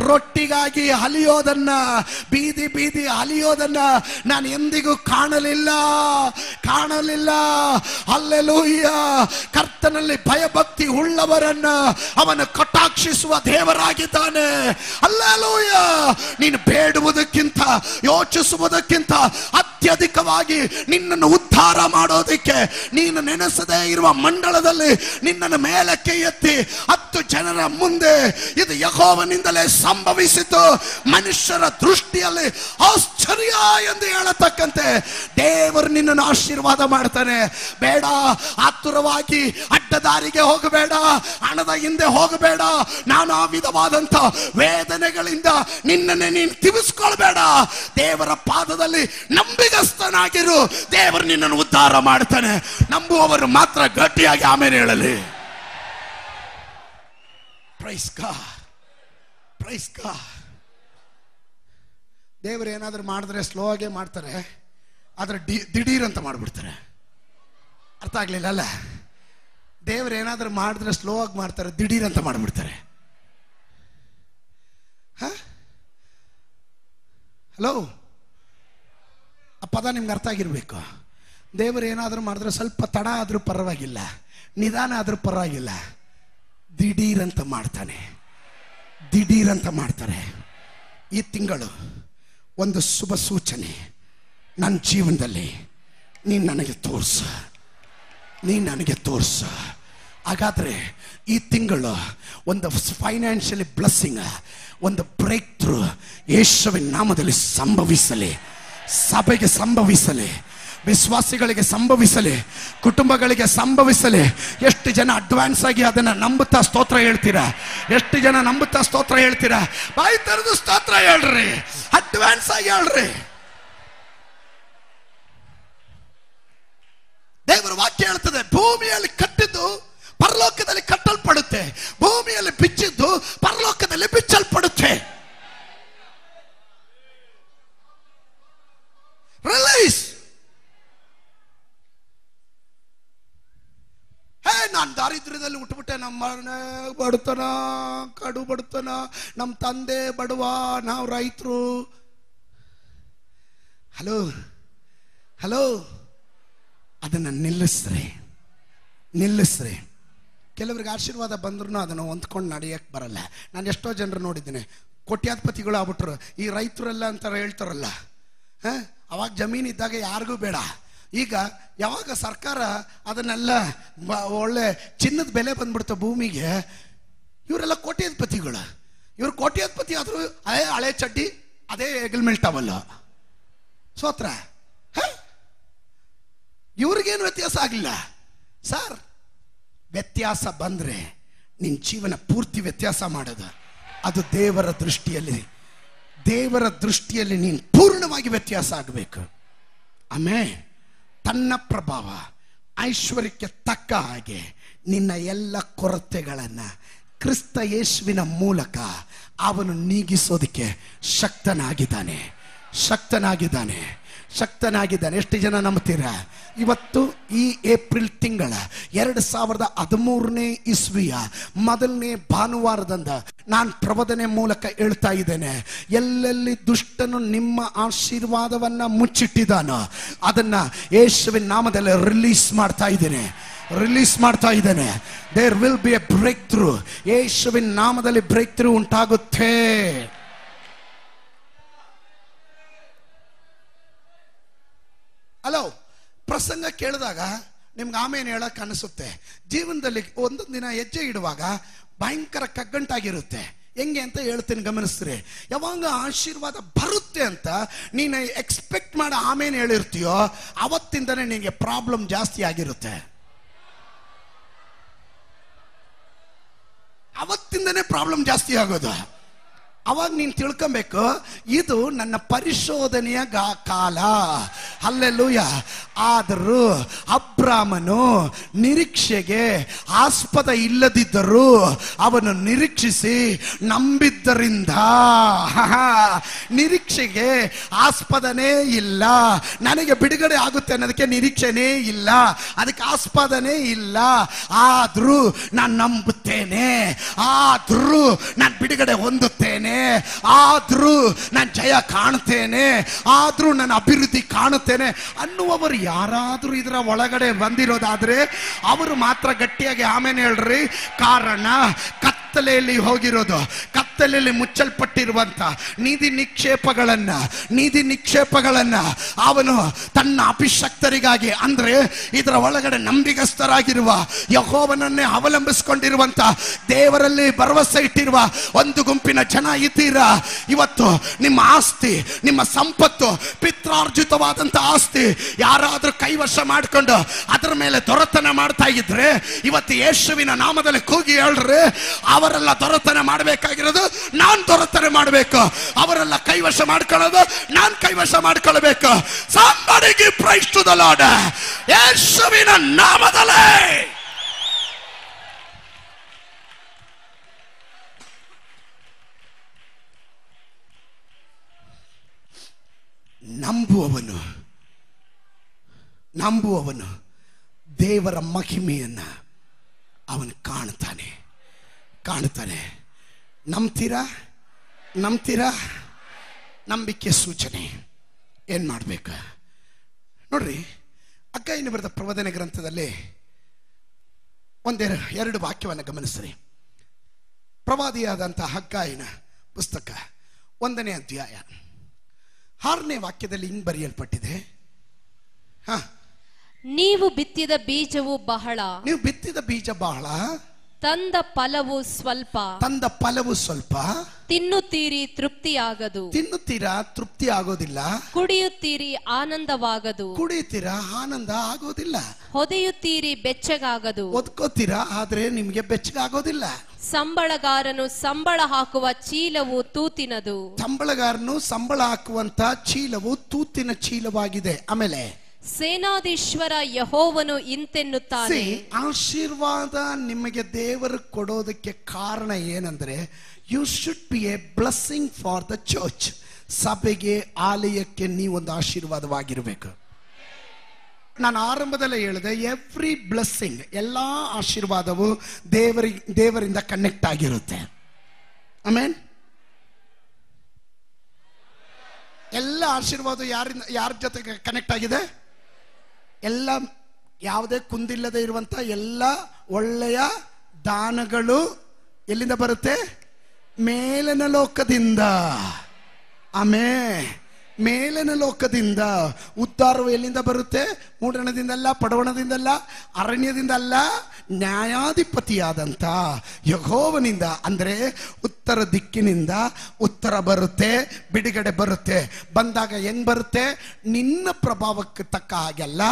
ರೊಟ್ಟಿಗಾಗಿ ಅಲಿಯೋದನ್ನ, ಬೀದಿ ಅಲಿಯೋದನ್ನ ನಾನು ಎಂದಿಗೂ ಕಾಣಲಿಲ್ಲ. ಹಲ್ಲೆಲೂಯ. ಕರ್ತನಲ್ಲಿ ಭಯಭಕ್ತಿ ಉಳ್ಳವರನ್ನ ಅವನು ಕಟಾಕ್ಷಿಸುವ ದೇವರಾಗಿದ್ದಾನೆ. ಹಲ್ಲೆಲೂಯ. ನೀನು ಬೇಡುವುದಕ್ಕಿಂತ ಯೋಚಿಸುವುದಕ್ಕಿಂತ ಅತ್ಯಧಿಕವಾಗಿ ನಿನ್ನನ್ನು ಉದ್ಧಾರ ಮಾಡೋದಿಕ್ಕೆ, ನೀನು ನೆನೆಸದೇ ಇರುವ ಮಂಡಳದಲ್ಲಿ ನಿನ್ನನ್ನು ಮೇಲಕ್ಕೆ ಎತ್ತಿ 10 ಜನರ ಮುಂದೆ ಇದು ಯೆಹೋವನಿಂದಲೇ ಸಂಭವಿಸಿತು, ಮನುಷ್ಯರ ದೃಷ್ಟಿಯಲ್ಲಿ ಆಶ್ಚರ್ಯ ಎಂದು ಹೇಳತಕ್ಕಂತೆ ದೇವರು ನಿನ್ನನ್ನು ಆಶೀರ್ವಾದ ಮಾಡ್ತಾನೆ. ಬೇಡ ಆತುರವಾಗಿ ಅಡ್ಡದಾರಿಗೆ ಹೋಗಬೇಡ, ಹಣದ ಹಿಂದೆ ಹೋಗಬೇಡ, ನಾನಾ ವಿಧವಾದಂತ ವೇದನೆಗಳಿಂದ ನಿನ್ನನ್ನೇ ನೀನು ತಿವಿಸ್ಕೊಳ್ಬೇಡ. ದೇವರ ಪಾದದಲ್ಲಿ ನಂಬಿಗಸ್ತನಾಗಿರು, ದೇವರು ನಿನ್ನನ್ನು ಉದ್ಧಾರ ಮಾಡ್ತಾನೆ. ನಂಬುವವರು ಮಾತ್ರ ಗಟ್ಟಿಯಾಗಿ ಆಮೇಲೆ ಹೇಳಲಿ. Praise God. ದೇವರು ಏನಾದರೂ ಮಾಡಿದ್ರೆ ಸ್ಲೋ ಆಗೇ ಮಾಡ್ತಾರೆ, ಆದ್ರೆ ದಿಢೀರ್ ಅಂತ ಮಾಡ್ಬಿಡ್ತಾರೆ. ಅರ್ಥ ಆಗ್ಲಿಲ್ಲ ಅಲ್ಲ? ದೇವರು ಏನಾದರೂ ಮಾಡಿದ್ರೆ ಸ್ಲೋ ಆಗಿ ಮಾಡ್ತಾರೆ, ದಿಢೀರ್ ಅಂತ ಮಾಡ್ಬಿಡ್ತಾರೆ. ಹಲೋ, ಆ ಪದ ನಿಮ್ಗೆ ಅರ್ಥ ಆಗಿರ್ಬೇಕು. ದೇವರು ಏನಾದರೂ ಮಾಡಿದ್ರೆ ಸ್ವಲ್ಪ ತಡ ಆದ್ರೂ ಪರವಾಗಿಲ್ಲ, ನಿಧಾನ ಆದ್ರೂ ಪರವಾಗಿಲ್ಲ, ದಿಢೀರ್ ಅಂತ ಮಾಡ್ತಾರೆ. ಈ ತಿಂಗಳು ಒಂದು ಶುಭ ಸೂಚನೆ ನನ್ನ ಜೀವನದಲ್ಲಿ ನೀನು ನನಗೆ ತೋರಿಸು, ನೀನು ನನಗೆ ತೋರಿಸು. ಹಾಗಾದರೆ ಈ ತಿಂಗಳು ಒಂದು ಫೈನಾನ್ಷಿಯಲಿ ಬ್ಲೆಸ್ಸಿಂಗ್, ಒಂದು ಬ್ರೇಕ್ ಥ್ರೂ ಯೇಸುವಿನ ನಾಮದಲ್ಲಿ ಸಂಭವಿಸಲಿ, ಸಭೆಗೆ ಸಂಭವಿಸಲಿ, ವಿಶ್ವಾಸಿಗಳಿಗೆ ಸಂಭವಿಸಲಿ, ಕುಟುಂಬಗಳಿಗೆ ಸಂಭವಿಸಲಿ. ಎಷ್ಟು ಜನ ಅಡ್ವಾನ್ಸ್ ಆಗಿ ಅದನ್ನು ನಂಬುತ್ತಾ ಸ್ತೋತ್ರ ಹೇಳ್ತೀರಾ? ಎಷ್ಟು ಜನ ನಂಬುತ್ತಾ ಸ್ತೋತ್ರ ಹೇಳ್ತೀರಾ? ಬಾಯಿ ತೆರೆದು ಸ್ತೋತ್ರ ಹೇಳ್ರಿ, ಅಡ್ವಾನ್ಸ್ ಆಗಿ ಹೇಳ್ರಿ. ದೇವರ ವಾಕ್ಯ ಹೇಳ್ತದೆ, ಭೂಮಿಯಲ್ಲಿ ಕಟ್ಟಿದ್ದು ಪರಲೋಕದಲ್ಲಿ ಕಟ್ಟಲ್ಪಡುತ್ತೆ, ಭೂಮಿಯಲ್ಲಿ ಬಿಚ್ಚಿದ್ದು ಪರಲೋಕದಲ್ಲಿ ಬಿಚ್ಚಲ್ಪಡುತ್ತೆ. ರಿಲೀಸ್. ನಾನು ದಾರಿದ್ರ್ಯದಲ್ಲಿ ಹುಟ್ಟುಬಿಟ್ಟೆ, ನಮ್ಮ ಬಡತನ, ಕಡು ಬಡತನ, ನಮ್ಮ ತಂದೆ ಬಡವ, ನಾವು ರೈತರು. ಹಲೋ ಹಲೋ, ಅದನ್ನು ನಿಲ್ಲಿಸ್ರಿ, ನಿಲ್ಲಿಸ್ರಿ. ಕೆಲವ್ರಿಗೆ ಆಶೀರ್ವಾದ ಬಂದ್ರೂ ಅದನ್ನು ಹೊಂದ್ಕೊಂಡು ನಡೆಯಕ್ಕೆ ಬರಲ್ಲ. ನಾನು ಎಷ್ಟೋ ಜನರು ನೋಡಿದ್ದೀನಿ, ಕೋಟ್ಯಾಧಿಪತಿಗಳು ಆಗ್ಬಿಟ್ರು. ಈ ರೈತರೆಲ್ಲ ಅಂತ ಹೇಳ್ತಾರಲ್ಲ, ಅವಾಗ ಜಮೀನು ಇದ್ದಾಗ ಯಾರಿಗೂ ಬೇಡ. ಈಗ ಯಾವಾಗ ಸರ್ಕಾರ ಅದನ್ನೆಲ್ಲ ಒಳ್ಳೆ ಚಿನ್ನದ ಬೆಲೆ ಬಂದ್ಬಿಡ್ತು ಭೂಮಿಗೆ, ಇವರೆಲ್ಲ ಕೋಟ್ಯಾಧಿಪತಿಗಳು. ಇವ್ರು ಕೋಟ್ಯಾಧಿಪತಿ ಆದರೂ ಅದೇ ಹಳೆ ಚಡ್ಡಿ, ಅದೇ ಹೆಗಲ್ಮೇಲ್ ಟವಲ್. ಸೋತ್ರ ಇವ್ರಿಗೇನು ವ್ಯತ್ಯಾಸ ಆಗಲಿಲ್ಲ ಸರ್. ವ್ಯತ್ಯಾಸ ಬಂದರೆ ನಿನ್ನ ಜೀವನ ಪೂರ್ತಿ ವ್ಯತ್ಯಾಸ ಮಾಡೋದು. ಅದು ದೇವರ ದೃಷ್ಟಿಯಲ್ಲಿ, ದೇವರ ದೃಷ್ಟಿಯಲ್ಲಿ ನೀನು ಪೂರ್ಣವಾಗಿ ವ್ಯತ್ಯಾಸ ಆಗಬೇಕು. ಆಮೇಲೆ ತನ್ನ ಪ್ರಭಾವ ಐಶ್ವರ್ಯಕ್ಕೆ ತಕ್ಕ ಹಾಗೆ ನಿನ್ನ ಎಲ್ಲ ಕೊರತೆಗಳನ್ನು ಕ್ರಿಸ್ತ ಯೇಸುವಿನ ಮೂಲಕ ಅವನು ನೀಗಿಸೋದಕ್ಕೆ ಶಕ್ತನಾಗಿದ್ದಾನೆ, ಶಕ್ತನಾಗಿದ್ದಾನೆ, ಶಕ್ತನಾಗಿದ್ದಾನೆ. ಎಷ್ಟು ಜನ ನಂಬ್ತೀರಾ? ಇವತ್ತು ಈ ಏಪ್ರಿಲ್ ತಿಂಗಳ 2013ನೇ ಇಸ್ವಿಯ ಮೊದಲನೇ ಭಾನುವಾರದಿಂದ ನಾನು ಪ್ರಬೋಧನೆ ಮೂಲಕ ಹೇಳ್ತಾ ಇದ್ದೇನೆ, ಎಲ್ಲೆಲ್ಲಿ ದುಷ್ಟನು ನಿಮ್ಮ ಆಶೀರ್ವಾದವನ್ನ ಮುಚ್ಚಿಟ್ಟಿದ್ದಾನೋ ಅದನ್ನ ಯೇಸುವಿನ ನಾಮದಲ್ಲಿ ರಿಲೀಸ್ ಮಾಡ್ತಾ ಇದ್ದೇನೆ, ರಿಲೀಸ್ ಮಾಡ್ತಾ ಇದ್ದೇನೆ. There will be a breakthrough. ಯೇಸುವಿನ ನಾಮದಲ್ಲಿ ಬ್ರೇಕ್ ಥ್ರೂ ಉಂಟಾಗುತ್ತೆ. ಹಲೋ, ಪ್ರಸಂಗ ಕೇಳಿದಾಗ ನಿಮ್ಗೆ ಆಮೇಲೆ ಹೇಳಕ್ ಅನಿಸುತ್ತೆ. ಜೀವನದಲ್ಲಿ ಒಂದೊಂದು ದಿನ ಹೆಜ್ಜೆ ಇಡುವಾಗ ಭಯಂಕರ ಕಗ್ಗಂಟಾಗಿರುತ್ತೆ. ಹೆಂಗೆ ಅಂತ ಹೇಳ್ತೀನಿ, ಗಮನಿಸ್ರಿ. ಯಾವಾಗ ಆಶೀರ್ವಾದ ಬರುತ್ತೆ ಅಂತ ನೀನು ಎಕ್ಸ್ಪೆಕ್ಟ್ ಮಾಡಿ ಆಮೇಲೆ ಹೇಳಿರ್ತೀಯೋ ಅವತ್ತಿಂದನೇ ನಿನಗೆ ಪ್ರಾಬ್ಲಮ್ ಜಾಸ್ತಿ ಆಗಿರುತ್ತೆ. ಅವತ್ತಿಂದನೇ ಪ್ರಾಬ್ಲಮ್ ಜಾಸ್ತಿ ಆಗೋದು. ಅವಾಗ ನೀನು ತಿಳ್ಕೊಬೇಕು, ಇದು ನನ್ನ ಪರಿಶೋಧನೆಯ ಕಾಲ. ಹಲ್ಲೆಲೂಯ. ಆದರೂ ಅಬ್ರಾಮನು ನಿರೀಕ್ಷೆಗೆ ಆಸ್ಪದ ಇಲ್ಲದಿದ್ದರೂ ಅವನು ನಿರೀಕ್ಷಿಸಿ ನಂಬಿದ್ದರಿಂದ, ನಿರೀಕ್ಷೆಗೆ ಆಸ್ಪದನೇ ಇಲ್ಲ, ನನಗೆ ಬಿಡುಗಡೆ ಆಗುತ್ತೆ ಅನ್ನೋದಕ್ಕೆ ನಿರೀಕ್ಷೆನೇ ಇಲ್ಲ, ಅದಕ್ಕೆ ಆಸ್ಪದನೇ ಇಲ್ಲ. ಆದರೂ ನಾನು ನಂಬುತ್ತೇನೆ, ಆದರೂ ನಾನು ಬಿಡುಗಡೆ ಹೊಂದುತ್ತೇನೆ, ಆದ್ರೂ ನಾನು ಜಯ ಕಾಣುತ್ತೇನೆ, ಆದ್ರೂ ನಾನು ಅಭಿವೃದ್ಧಿ ಕಾಣುತ್ತೇನೆ ಅನ್ನುವರು ಯಾರಾದ್ರೂ ಇದರ ಒಳಗಡೆ ಬಂದಿರೋದಾದ್ರೆ ಅವರು ಮಾತ್ರ ಗಟ್ಟಿಯಾಗಿ ಆಮೇಲೆ ಹೇಳ್ರಿ. ಕಾರಣ ಕತ್ತಲೆಯಲ್ಲಿ ಹೋಗಿರೋದು, ಕತ್ತಲೆಯಲ್ಲಿ ಮುಚ್ಚಲ್ಪಟ್ಟಿರುವಂತ ನಿಧಿ ನಿಕ್ಷೇಪಗಳನ್ನ ಅವನು ತನ್ನ ಅಭಿಷಕ್ತರಿಗಾಗಿ, ಅಂದ್ರೆ ಇದರ ಒಳಗಡೆ ನಂಬಿಗಸ್ತರಾಗಿರುವ ಯೆಹೋವನನ್ನೇ ಅವಲಂಬಿಸಿಕೊಂಡಿರುವಂತ ದೇವರಲ್ಲಿ ಭರವಸೆ ಇಟ್ಟಿರುವ ಒಂದು ಗುಂಪಿನ ಜನ ಇದ್ದೀರಾ. ಇವತ್ತು ನಿಮ್ಮ ಆಸ್ತಿ, ನಿಮ್ಮ ಸಂಪತ್ತು, ಪಿತ್ರಾರ್ಜಿತವಾದಂತ ಆಸ್ತಿ ಯಾರಾದ್ರೂ ಕೈವಶ ಮಾಡಿಕೊಂಡು ಅದರ ಮೇಲೆ ದೊರೆತನ ಮಾಡ್ತಾ ಇದ್ರೆ ಇವತ್ತು ಯೇಸುವಿನ ನಾಮದಲ್ಲಿ ಕೂಗಿ ಹೇಳ್ರಿ, ಅವರೆಲ್ಲ ದೊರೆತನ ಮಾಡಬೇಕಾಗಿರೋದು ನಾನು ದೊರೆತನ ಮಾಡಬೇಕು, ಅವರೆಲ್ಲ ಕೈವಶ ಮಾಡ್ಕೊಳ್ಳೋದು ನಾನು ಕೈವಶ ಮಾಡ್ಕೊಳ್ಬೇಕು. Somebody give praise to the Lord. ಯೇಸುವಿನ ನಾಮದಲ್ಲಿ ನಂಬುವವನು ದೇವರ ಮಹಿಮೆಯನ್ನ ಅವನು ಕಾಣ್ತಾನೆ. ನಂಬ್ತೀರಾ? ನಂಬಿಕೆ ಸೂಚನೆ ಏನ್ ಮಾಡ್ಬೇಕು ನೋಡ್ರಿ. ಹಗ್ಗಾಯನ ಬರೆದ ಪ್ರಬೋಧನೆ ಗ್ರಂಥದಲ್ಲಿ ಎರಡು ವಾಕ್ಯವನ್ನು ಗಮನಿಸ್ರಿ. ಪ್ರವಾದಿಯಾದಂತಹ ಹಗ್ಗಾಯನ ಪುಸ್ತಕ 1ನೇ ಅಧ್ಯಾಯ 6ನೇ ವಾಕ್ಯದಲ್ಲಿ ಹಿಂಗ್ ಬರೆಯಲ್ಪಟ್ಟಿದೆ, ನೀವು ಬಿತ್ತಿದ ಬೀಜವು ಬಹಳ, ನೀವು ಬಿತ್ತಿದ ಬೀಜ ಬಹಳ, ತಂದ ಫಲವು ಸ್ವಲ್ಪ, ತಂದ ಫಲವು ಸ್ವಲ್ಪ, ತಿನ್ನುತ್ತೀರಿ ತೃಪ್ತಿಯಾಗದು, ತಿನ್ನುತ್ತೀರಾ ತೃಪ್ತಿ ಆಗೋದಿಲ್ಲ, ಕುಡಿಯುತ್ತೀರಿ ಆನಂದವಾಗದು, ಕುಡಿಯುತ್ತೀರಾ ಆನಂದ ಆಗೋದಿಲ್ಲ, ಹೊದೆಯುತ್ತೀರಿ ಬೆಚ್ಚಗಾಗದು, ಒದ್ಕೋತೀರಾ ಆದ್ರೆ ನಿಮ್ಗೆ ಬೆಚ್ಚಗಾಗೋದಿಲ್ಲ, ಸಂಬಳಗಾರನು ಸಂಬಳ ಹಾಕುವ ಚೀಲವು ತೂತಿನದು, ಸಂಬಳಗಾರನು ಸಂಬಳ ಹಾಕುವಂತ ಚೀಲವು ತೂತಿನ ಚೀಲವಾಗಿದೆ. ಆಮೇಲೆ ಸೇನಾಧೀಶ್ವರ ಯೆಹೋವನು ಇಂತೆನ್ನುತ್ತಾನೆ, ಆಶೀರ್ವಾದ ನಿಮಗೆ ದೇವರು ಕೊಡೋದಕ್ಕೆ ಕಾರಣ ಏನಂದ್ರೆ, you should be a blessing for the church. ಸಭೆಗೆ, ಆಲಯಕ್ಕೆ ನೀವೊಂದು ಆಶೀರ್ವಾದವಾಗಿರಬೇಕು. ನಾನು ಆರಂಭದಲ್ಲೇ ಹೇಳಿದೆ, ಎವ್ರಿ ಬ್ಲೆಸ್ಸಿಂಗ್, ಎಲ್ಲಾ ಆಶೀರ್ವಾದವು ದೇವರಿಂದ ಕನೆಕ್ಟ್ ಆಗಿರುತ್ತೆ. ಆಮೇನ್. ಎಲ್ಲ ಆಶೀರ್ವಾದ ಯಾರ ಜೊತೆಗೆ ಕನೆಕ್ಟ್ ಆಗಿದೆ? ಎಲ್ಲ, ಯಾವುದೇ ಕುಂದಿಲ್ಲದೆ ಇರುವಂತ ಎಲ್ಲ ಒಳ್ಳೆಯ ದಾನಗಳು ಎಲ್ಲಿಂದ ಬರುತ್ತೆ? ಮೇಲಿನ ಲೋಕದಿಂದ. ಮೇಲಿನ ಲೋಕದಿಂದ. ಉದ್ಧಾರವು ಎಲ್ಲಿಂದ ಬರುತ್ತೆ? ಮೂಡಣದಿಂದಲ್ಲ, ಪಡವಣದಿಂದಲ್ಲ, ಅರಣ್ಯದಿಂದಲ್ಲ, ನ್ಯಾಯಾಧಿಪತಿಯಾದಂತ ಯೆಹೋವನಿಂದ. ಅಂದ್ರೆ ಉತ್ತರ ದಿಕ್ಕಿನಿಂದ ಉತ್ತರ ಬರುತ್ತೆ, ಬಿಡುಗಡೆ ಬರುತ್ತೆ. ಬಂದಾಗ ಹೆಂಗ್ ಬರುತ್ತೆ? ನಿನ್ನ ಪ್ರಭಾವಕ್ಕೆ ತಕ್ಕ ಹಾಗೆಲ್ಲ,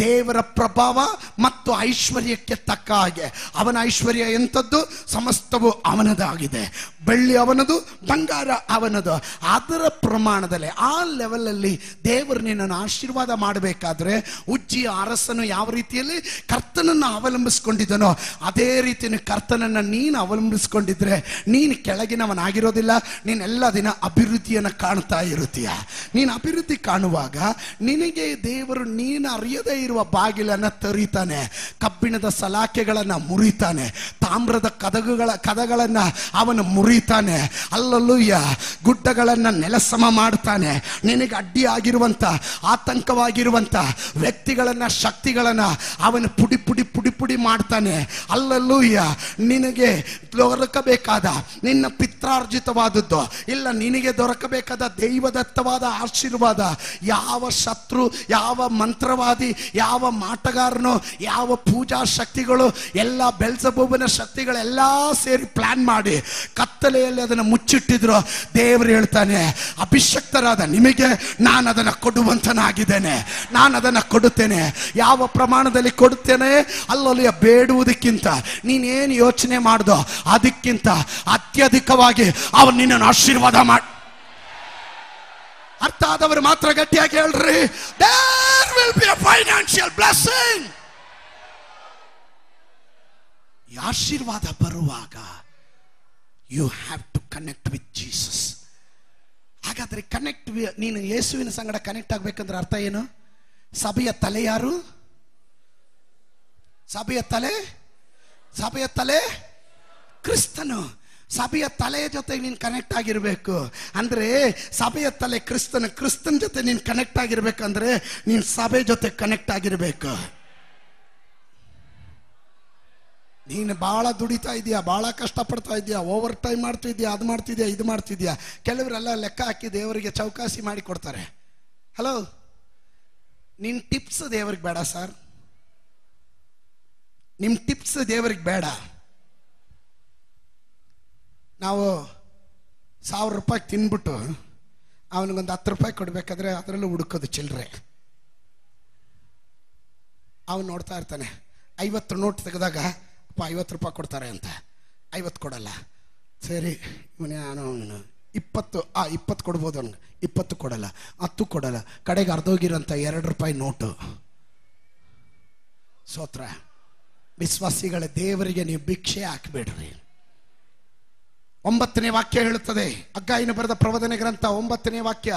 ದೇವರ ಪ್ರಭಾವ ಮತ್ತು ಐಶ್ವರ್ಯಕ್ಕೆ ತಕ್ಕ ಹಾಗೆ. ಅವನ ಐಶ್ವರ್ಯ ಎಂಥದ್ದು? ಸಮಸ್ತವು ಅವನದಾಗಿದೆ. ಬೆಳ್ಳಿ ಅವನದು, ಬಂಗಾರ ಅವನದು. ಅದರ ಪ್ರಮಾಣದಲ್ಲಿ, ಆ ಲೆವೆಲ್ ಅಲ್ಲಿ ದೇವರು ನಿನ್ನನ್ನು ಆಶೀರ್ವಾದ ಮಾಡಬೇಕಾದ್ರೆ, ಉಜ್ಜಿಯ ಅರಸನು ಯಾವ ರೀತಿಯಲ್ಲಿ ಕರ್ತನನ್ನು ಅವಲಂಬಿಸಿಕೊಂಡಿದ್ದನೋ ಅದೇ ರೀತಿ ಕರ್ತನನ್ನು ನೀನು ಅವಲಂಬಿಸಿಕೊಂಡಿದ್ರೆ ನೀನು ಕೆಳಗಿನವನಾಗಿರೋದಿಲ್ಲ. ನೀನೆಲ್ಲ ದಿನ ಅಭಿವೃದ್ಧಿಯನ್ನು ಕಾಣ್ತಾ ಇರುತ್ತೀಯ. ನೀನು ಅಭಿವೃದ್ಧಿ ಕಾಣುವಾಗ ನಿನಗೆ ದೇವರು ನೀನು ಅರಿಯದೇ ಇರುವ ಬಾಗಿಲನ್ನು ತೆರೀತಾನೆ, ಕಬ್ಬಿಣದ ಸಲಾಕೆಗಳನ್ನು ಮುರಿತಾನೆ, ತಾಮ್ರದ ಕದಗಳನ್ನು ಅವನು ಮುರಿತಾನೆ. ಅಲ್ಲಲ್ಲೂಯ್ಯ, ಗುಡ್ಡಗಳನ್ನು ನೆಲಸಮ ಮಾಡ್ತಾನೆ. ನಿನಗೆ ಅಡ್ಡಿಯಾಗಿರುವಂತ, ಆತಂಕವಾಗಿರುವಂತ ವ್ಯಕ್ತಿಗಳನ್ನ, ಶಕ್ತಿಗಳನ್ನ ಅವನು ಪುಡಿ ಪುಡಿ ಪುಡಿ ಪುಡಿ ಮಾಡ್ತಾನೆ. ಅಲ್ಲಲ್ಲೂಯ್ಯ, ನಿನಗೆ ದೊರಕಬೇಕಾದ, ನಿನ್ನ ಪಿತ್ರಾರ್ಜಿತವಾದದ್ದು ಇಲ್ಲ, ನಿನಗೆ ದೊರಕಬೇಕಾದ ದೈವದತ್ತವಾದ ಆಶೀರ್ವಾದ ಯಾವ ಶತ್ರು, ಯಾವ ಮಂತ್ರವಾದಿ, ಯಾವ ಮಾಟಗಾರನು, ಯಾವ ಪೂಜಾ ಶಕ್ತಿಗಳು, ಎಲ್ಲ ಬೆಲ್ಜೆಬೂಬನ ಶಕ್ತಿಗಳೆಲ್ಲ ಸೇರಿ ಪ್ಲಾನ್ ಮಾಡಿ ಕತ್ತಲೆಯಲ್ಲಿ ಅದನ್ನು ಮುಚ್ಚಿಟ್ಟಿದ್ರು, ದೇವರು ಹೇಳ್ತಾನೆ, ಅಭಿಷಕ್ತರಾದ ನಿಮಗೆ ನಾನು ಅದನ್ನು ಕೊಡುವಂತನಾಗಿದ್ದೇನೆ, ನಾನು ಅದನ್ನು ಕೊಡುತ್ತೇನೆ. ಯಾವ ಪ್ರಮಾಣದಲ್ಲಿ ಕೊಡುತ್ತೇನೆ? ಅಲ್ಲಲ್ಲಿ ಬೇಡುವುದಕ್ಕಿಂತ ನೀನೇನು ಯೋಚನೆ ಮಾಡ್ದೋ ಅದಕ್ಕಿಂತ ಅತ್ಯಧಿಕವಾಗಿ ಅವನು ನಿನ್ನನ್ನು ಆಶೀರ್ವಾದ ಮಾಡಿ. ಅರ್ಥ ಆದವರು ಮಾತ್ರ ಗಟ್ಟಿಯಾಗಿ ಹೇಳ್ರಿ, there will be a financial blessing. ಈ ಆಶೀರ್ವಾದ ಬರುವಾಗ you have to connect with Jesus. ಹಾಗಾದ್ರೆ ನೀನು ಯೇಸುವಿನ ಸಂಗಡ ಕನೆಕ್ಟ್ ಆಗ್ಬೇಕಂದ್ರೆ ಅರ್ಥ ಏನು? ಸಭೆಯ ತಲೆ ಯಾರು? ಸಭೆಯ ತಲೆ ಕ್ರಿಸ್ತನು. ಸಭೆಯ ತಲೆಯ ಜೊತೆ ನೀನು ಕನೆಕ್ಟ್ ಆಗಿರ್ಬೇಕು ಅಂದ್ರೆ, ಸಭೆಯ ತಲೆ ಕ್ರಿಸ್ತನ ಜೊತೆ ನೀನು ಕನೆಕ್ಟ್ ಆಗಿರ್ಬೇಕಂದ್ರೆ ನೀನು ಸಭೆ ಜೊತೆ ಕನೆಕ್ಟ್ ಆಗಿರ್ಬೇಕು. ನೀನು ಬಹಳ ದುಡಿತಾ ಇದೆಯಾ, ಬಹಳ ಕಷ್ಟಪಡ್ತಾ ಇದೆಯಾ, ಓವರ್ ಟೈಮ್ ಮಾಡ್ತಿದ್ಯಾ, ಅದು ಮಾಡ್ತಿದ್ಯಾ, ಇದು ಮಾಡ್ತಿದ್ಯಾ. ಕೆಲವರೆಲ್ಲ ಲೆಕ್ಕ ಹಾಕಿ ದೇವರಿಗೆ ಚೌಕಾಸಿ ಮಾಡಿ ಕೊಡ್ತಾರೆ. ಹಲೋ, ನಿನ್ನ ಟಿಪ್ಸ್ ದೇವರಿಗೆ ಬೇಡ ಸರ್, ನಿಮ್ಮ ಟಿಪ್ಸ್ ದೇವರಿಗೆ ಬೇಡ. ನಾವು 1000 ರೂಪಾಯಿ ತಿನ್ಬಿಟ್ಟು ಅವನಿಗೊಂದು 10 ರೂಪಾಯಿ ಕೊಡ್ಬೇಕಾದ್ರೆ ಅದರಲ್ಲೂ ಹುಡುಕೋದು ಚಿಲ್ಲರೆ. ಅವನು ನೋಡ್ತಾ ಇರ್ತಾನೆ, 50 ನೋಟ್ ತೆಗೆದಾಗ 50 ರೂಪಾಯಿ ಕೊಡ್ತಾರೆ ಅಂತ, 50 ಕೊಡಲ್ಲ. ಸರಿ, ನಾನು 20 ಕೊಡ್ಬೋದು, ಅವನಿಗೆ 20 ಕೊಡಲ್ಲ, 10 ಕೊಡಲ್ಲ. ಕಡೆಗೆ ಅರ್ಧೋಗಿರೋಂಥ 2 ರೂಪಾಯಿ ನೋಟು. ಸ್ತೋತ್ರ. ವಿಶ್ವಾಸಿಗಳ ದೇವರಿಗೆ ನೀವು ಭಿಕ್ಷೆ ಹಾಕಬೇಡ್ರಿ. 9ನೇ ವಾಕ್ಯ ಹೇಳುತ್ತದೆ, ಹಗ್ಗಾಯನು ಬರೆದ ಪ್ರವಾದನೆ ಗ್ರಂಥ 9ನೇ ವಾಕ್ಯ.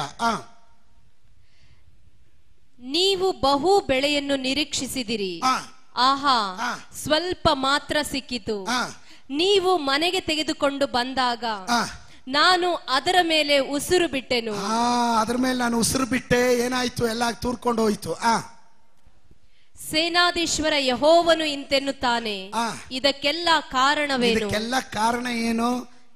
ನೀವು ಬಹು ಬೆಳೆಯನ್ನು ನಿರೀಕ್ಷಿಸಿದಿರಿ, ಆಹಾ ಸ್ವಲ್ಪ ಮಾತ್ರ ಸಿಕ್ಕಿತು. ನೀವು ಮನೆಗೆ ತೆಗೆದುಕೊಂಡು ಬಂದಾಗ ನಾನು ಅದರ ಮೇಲೆ ಉಸಿರು ಬಿಟ್ಟೆನು. ಅದರ ಮೇಲೆ ನಾನು ಉಸಿರು ಬಿಟ್ಟೆ, ಏನಾಯ್ತು? ಎಲ್ಲ ತೂರ್ಕೊಂಡು ಹೋಯ್ತು. ಸೇನಾಧೀಶ್ವರ ಯೆಹೋವನು ಇಂತೆನ್ನುತ್ತಾನೆ, ಇದಕ್ಕೆಲ್ಲ ಕಾರಣವೇನು? ಇದಕ್ಕೆಲ್ಲ ಕಾರಣ ಏನು?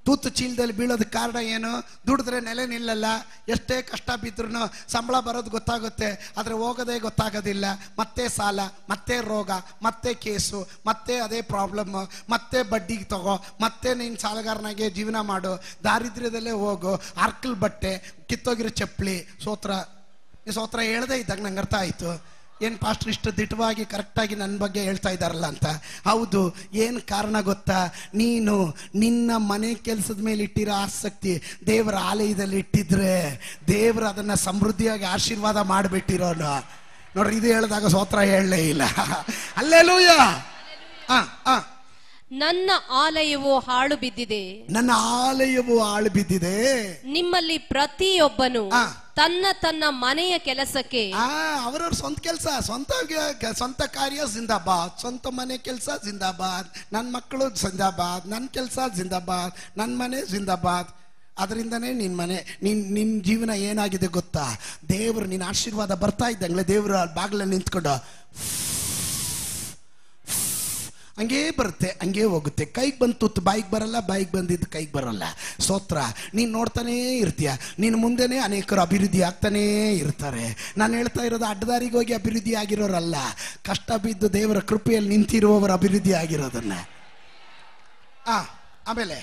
ತೂತು ಚೀಲದಲ್ಲಿ ಬೀಳೋದಕ್ಕೆ ಕಾರಣ ಏನು? ದುಡಿದ್ರೆ ನೆಲೆ ನಿಲ್ಲಲ್ಲ, ಎಷ್ಟೇ ಕಷ್ಟ ಬಿದ್ರೂ ಸಂಬಳ ಬರೋದು ಗೊತ್ತಾಗುತ್ತೆ, ಆದರೆ ಹೋಗೋದೇ ಗೊತ್ತಾಗೋದಿಲ್ಲ. ಮತ್ತೆ ಸಾಲ, ಮತ್ತೆ ರೋಗ, ಮತ್ತೆ ಕೇಸು, ಮತ್ತೆ ಅದೇ ಪ್ರಾಬ್ಲಮ್ಮು, ಮತ್ತೆ ಬಡ್ಡಿಗೆ ತಗೋ, ಮತ್ತೆ ನೀನು ಸಾಲಗಾರನಾಗೆ ಜೀವನ ಮಾಡು, ದಾರಿದ್ರ್ಯದಲ್ಲೇ ಹೋಗು, ಅರ್ಕಲ್ ಬಟ್ಟೆ, ಕಿತ್ತೋಗಿರೋ ಚಪ್ಪಲಿ. ಸೋತ್ರ ಹೇಳ್ದೆ ಇದ್ದಾಗ ನಂಗೆ ಅರ್ಥ ಆಯಿತು, ಏನು ಪಾಸ್ಟರ್ ಇಷ್ಟು ದಿಟ್ಟವಾಗಿ ಕರೆಕ್ಟಾಗಿ ನನ್ನ ಬಗ್ಗೆ ಹೇಳ್ತಾ ಇದ್ದಾರಲ್ಲ ಅಂತ. ಹೌದು, ಏನು ಕಾರಣ ಗೊತ್ತಾ? ನೀನು ನಿನ್ನ ಮನೆ ಕೆಲಸದ ಮೇಲೆ ಇಟ್ಟಿರೋ ಆಸಕ್ತಿ ದೇವರ ಆಲಯದಲ್ಲಿ ಇಟ್ಟಿದ್ರೆ ದೇವರು ಅದನ್ನು ಸಮೃದ್ಧಿಯಾಗಿ ಆಶೀರ್ವಾದ ಮಾಡಿಬಿಟ್ಟಿರೋನು. ನೋಡ್ರಿ, ಇದು ಹೇಳಿದಾಗ ಸ್ತೋತ್ರ ಹೇಳಲೇ ಇಲ್ಲ. ಹಲ್ಲೆಲೂಯಾ. ನನ್ನ ಆಲಯವು ಹಾಳು ಬಿದ್ದಿದೆ, ನನ್ನ ಆಲಯವು ಹಾಳು ಬಿದ್ದಿದೆ. ನಿಮ್ಮಲ್ಲಿ ಪ್ರತಿಯೊಬ್ಬನು ತನ್ನ ತನ್ನ ಮನೆಯ ಕೆಲಸಕ್ಕೆ, ಅವರವ್ರ ಸ್ವಂತ ಕೆಲಸ, ಸ್ವಂತ ಕಾರ್ಯ ಜಿಂದಾಬಾದ್, ಸ್ವಂತ ಮನೆ ಕೆಲಸ ಜಿಂದಾಬಾದ್, ನನ್ನ ಮಕ್ಕಳು ಜಿಂದಾಬಾದ್, ನನ್ನ ಕೆಲಸ ಜಿಂದಾಬಾದ್, ನನ್ನ ಮನೆ ಜಿಂದಾಬಾದ್. ಅದರಿಂದನೇ ನಿನ್ನ ಮನೆ, ನಿನ್ನ ಜೀವನ ಏನಾಗಿದೆ ಗೊತ್ತಾ? ದೇವರು ನಿನ್ನ ಆಶೀರ್ವಾದ ಬರ್ತಾ ಇದ್ದಂಗೆ ದೇವರು ಬಾಗಿಲಲ್ಲಿ ನಿಂತ್ಕೊಂಡು ಹಂಗೇ ಬರುತ್ತೆ, ಹಂಗೇ ಹೋಗುತ್ತೆ. ಕೈಗೆ ಬಂದು ತುತ್ತು ಬಾಯಿಗೆ ಬರಲ್ಲ, ಬಾಯಿಗೆ ಬಂದಿದ್ದು ಕೈಗೆ ಬರಲ್ಲ. ಸ್ತೋತ್ರ. ನೀನು ನೋಡ್ತಾನೇ ಇರ್ತೀಯ, ನಿನ್ನ ಮುಂದೆನೇ ಅನೇಕರು ಅಭಿವೃದ್ಧಿ ಆಗ್ತಾನೇ ಇರ್ತಾರೆ. ನಾನು ಹೇಳ್ತಾ ಇರೋದು ಅಡ್ಡದಾರಿಗೆ ಹೋಗಿ ಅಭಿವೃದ್ಧಿ ಆಗಿರೋರಲ್ಲ, ಕಷ್ಟ ಬಿದ್ದು ದೇವರ ಕೃಪೆಯಲ್ಲಿ ನಿಂತಿರುವವರು ಅಭಿವೃದ್ಧಿ ಆಗಿರೋದನ್ನ. ಆಮೇಲೆ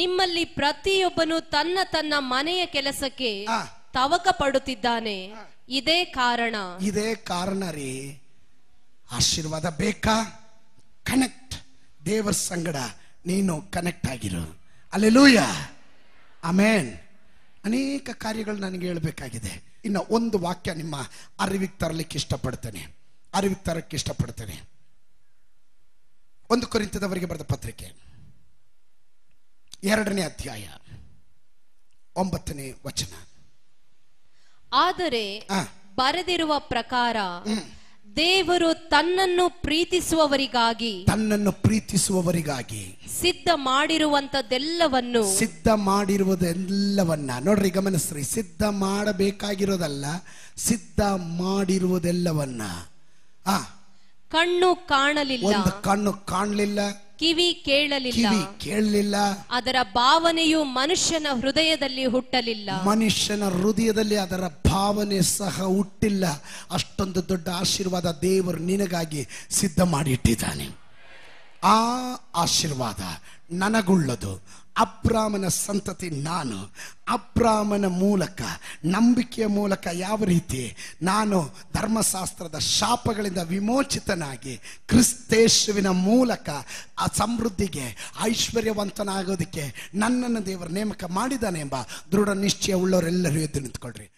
ನಿಮ್ಮಲ್ಲಿ ಪ್ರತಿಯೊಬ್ಬನು ತನ್ನ ತನ್ನ ಮನೆಯ ಕೆಲಸಕ್ಕೆ ತವಕ ಪಡುತ್ತಿದ್ದಾನೆ. ಇದೇ ಕಾರಣ ರೀ. ಆಶೀರ್ವಾದ ಬೇಕಾ? ಕನೆಕ್ಟ್, ದೇವರ ಸಂಗಡ ನೀನು ಕನೆಕ್ಟ್ ಆಗಿರು. Hallelujah, amen. ಅನೇಕ ಕಾರ್ಯಗಳು ನನಗೆ ಹೇಳಬೇಕಾಗಿದೆ. ಇನ್ನು ಒಂದು ವಾಕ್ಯ ನಿಮ್ಮ ಅರಿವಿಗೆ ತರಕ್ಕೆ ಇಷ್ಟಪಡ್ತೇನೆ. 1 ಕೊರಿಂಥದವರಿಗೆ ಬರೆದ ಪತ್ರಿಕೆ 2ನೇ ಅಧ್ಯಾಯ 9ನೇ ವಚನ. ಆದರೆ ಬರೆದಿರುವ ಪ್ರಕಾರ ದೇವರು ತನ್ನನ್ನು ಪ್ರೀತಿಸುವವರಿಗಾಗಿ ಸಿದ್ಧ ಮಾಡಿರುವುದೆಲ್ಲವನ್ನ ನೋಡ್ರಿ, ಗಮನಿಸ್ರಿ. ಸಿದ್ಧ ಮಾಡಬೇಕಾಗಿರೋದಲ್ಲ, ಸಿದ್ಧ ಮಾಡಿರುವುದೆಲ್ಲವನ್ನ. ಕಣ್ಣು ಕಾಣಲಿಲ್ಲ, ಒಂದು ಕಣ್ಣು ಕಾಣಲಿಲ್ಲ, ಕಿವಿ ಕೇಳಲಿಲ್ಲ, ಅದರ ಭಾವನೆಯು ಮನುಷ್ಯನ ಹೃದಯದಲ್ಲಿ ಹುಟ್ಟಲಿಲ್ಲ, ಮನುಷ್ಯನ ಹೃದಯದಲ್ಲಿ ಅದರ ಭಾವನೆ ಸಹ ಹುಟ್ಟಿಲ್ಲ. ಅಷ್ಟೊಂದು ದೊಡ್ಡ ಆಶೀರ್ವಾದ ದೇವರು ನಿನಗಾಗಿ ಸಿದ್ಧ ಮಾಡಿ ಇಟ್ಟಿದ್ದಾನೆ. ಆ ಆಶೀರ್ವಾದ ನನಗುಳ್ಳದು. ಅಬ್ರಾಮನ ಸಂತತಿ ನಾನು. ಅಬ್ರಾಮನ ಮೂಲಕ, ನಂಬಿಕೆಯ ಮೂಲಕ ಯಾವ ರೀತಿ ನಾನು ಧರ್ಮಶಾಸ್ತ್ರದ ಶಾಪಗಳಿಂದ ವಿಮೋಚಿತನಾಗಿ ಕ್ರಿಸ್ತೇಶುವಿನ ಮೂಲಕ ಆ ಸಮೃದ್ಧಿಗೆ, ಐಶ್ವರ್ಯವಂತನಾಗೋದಕ್ಕೆ ನನ್ನನ್ನು ದೇವರು ನೇಮಕ ಮಾಡಿದ್ದಾನೆ ಎಂಬ ದೃಢ ನಿಶ್ಚಯ ಉಳ್ಳವರೆಲ್ಲರೂ ಎದ್ದು ನಿಂತ್ಕೊಳ್ರಿ.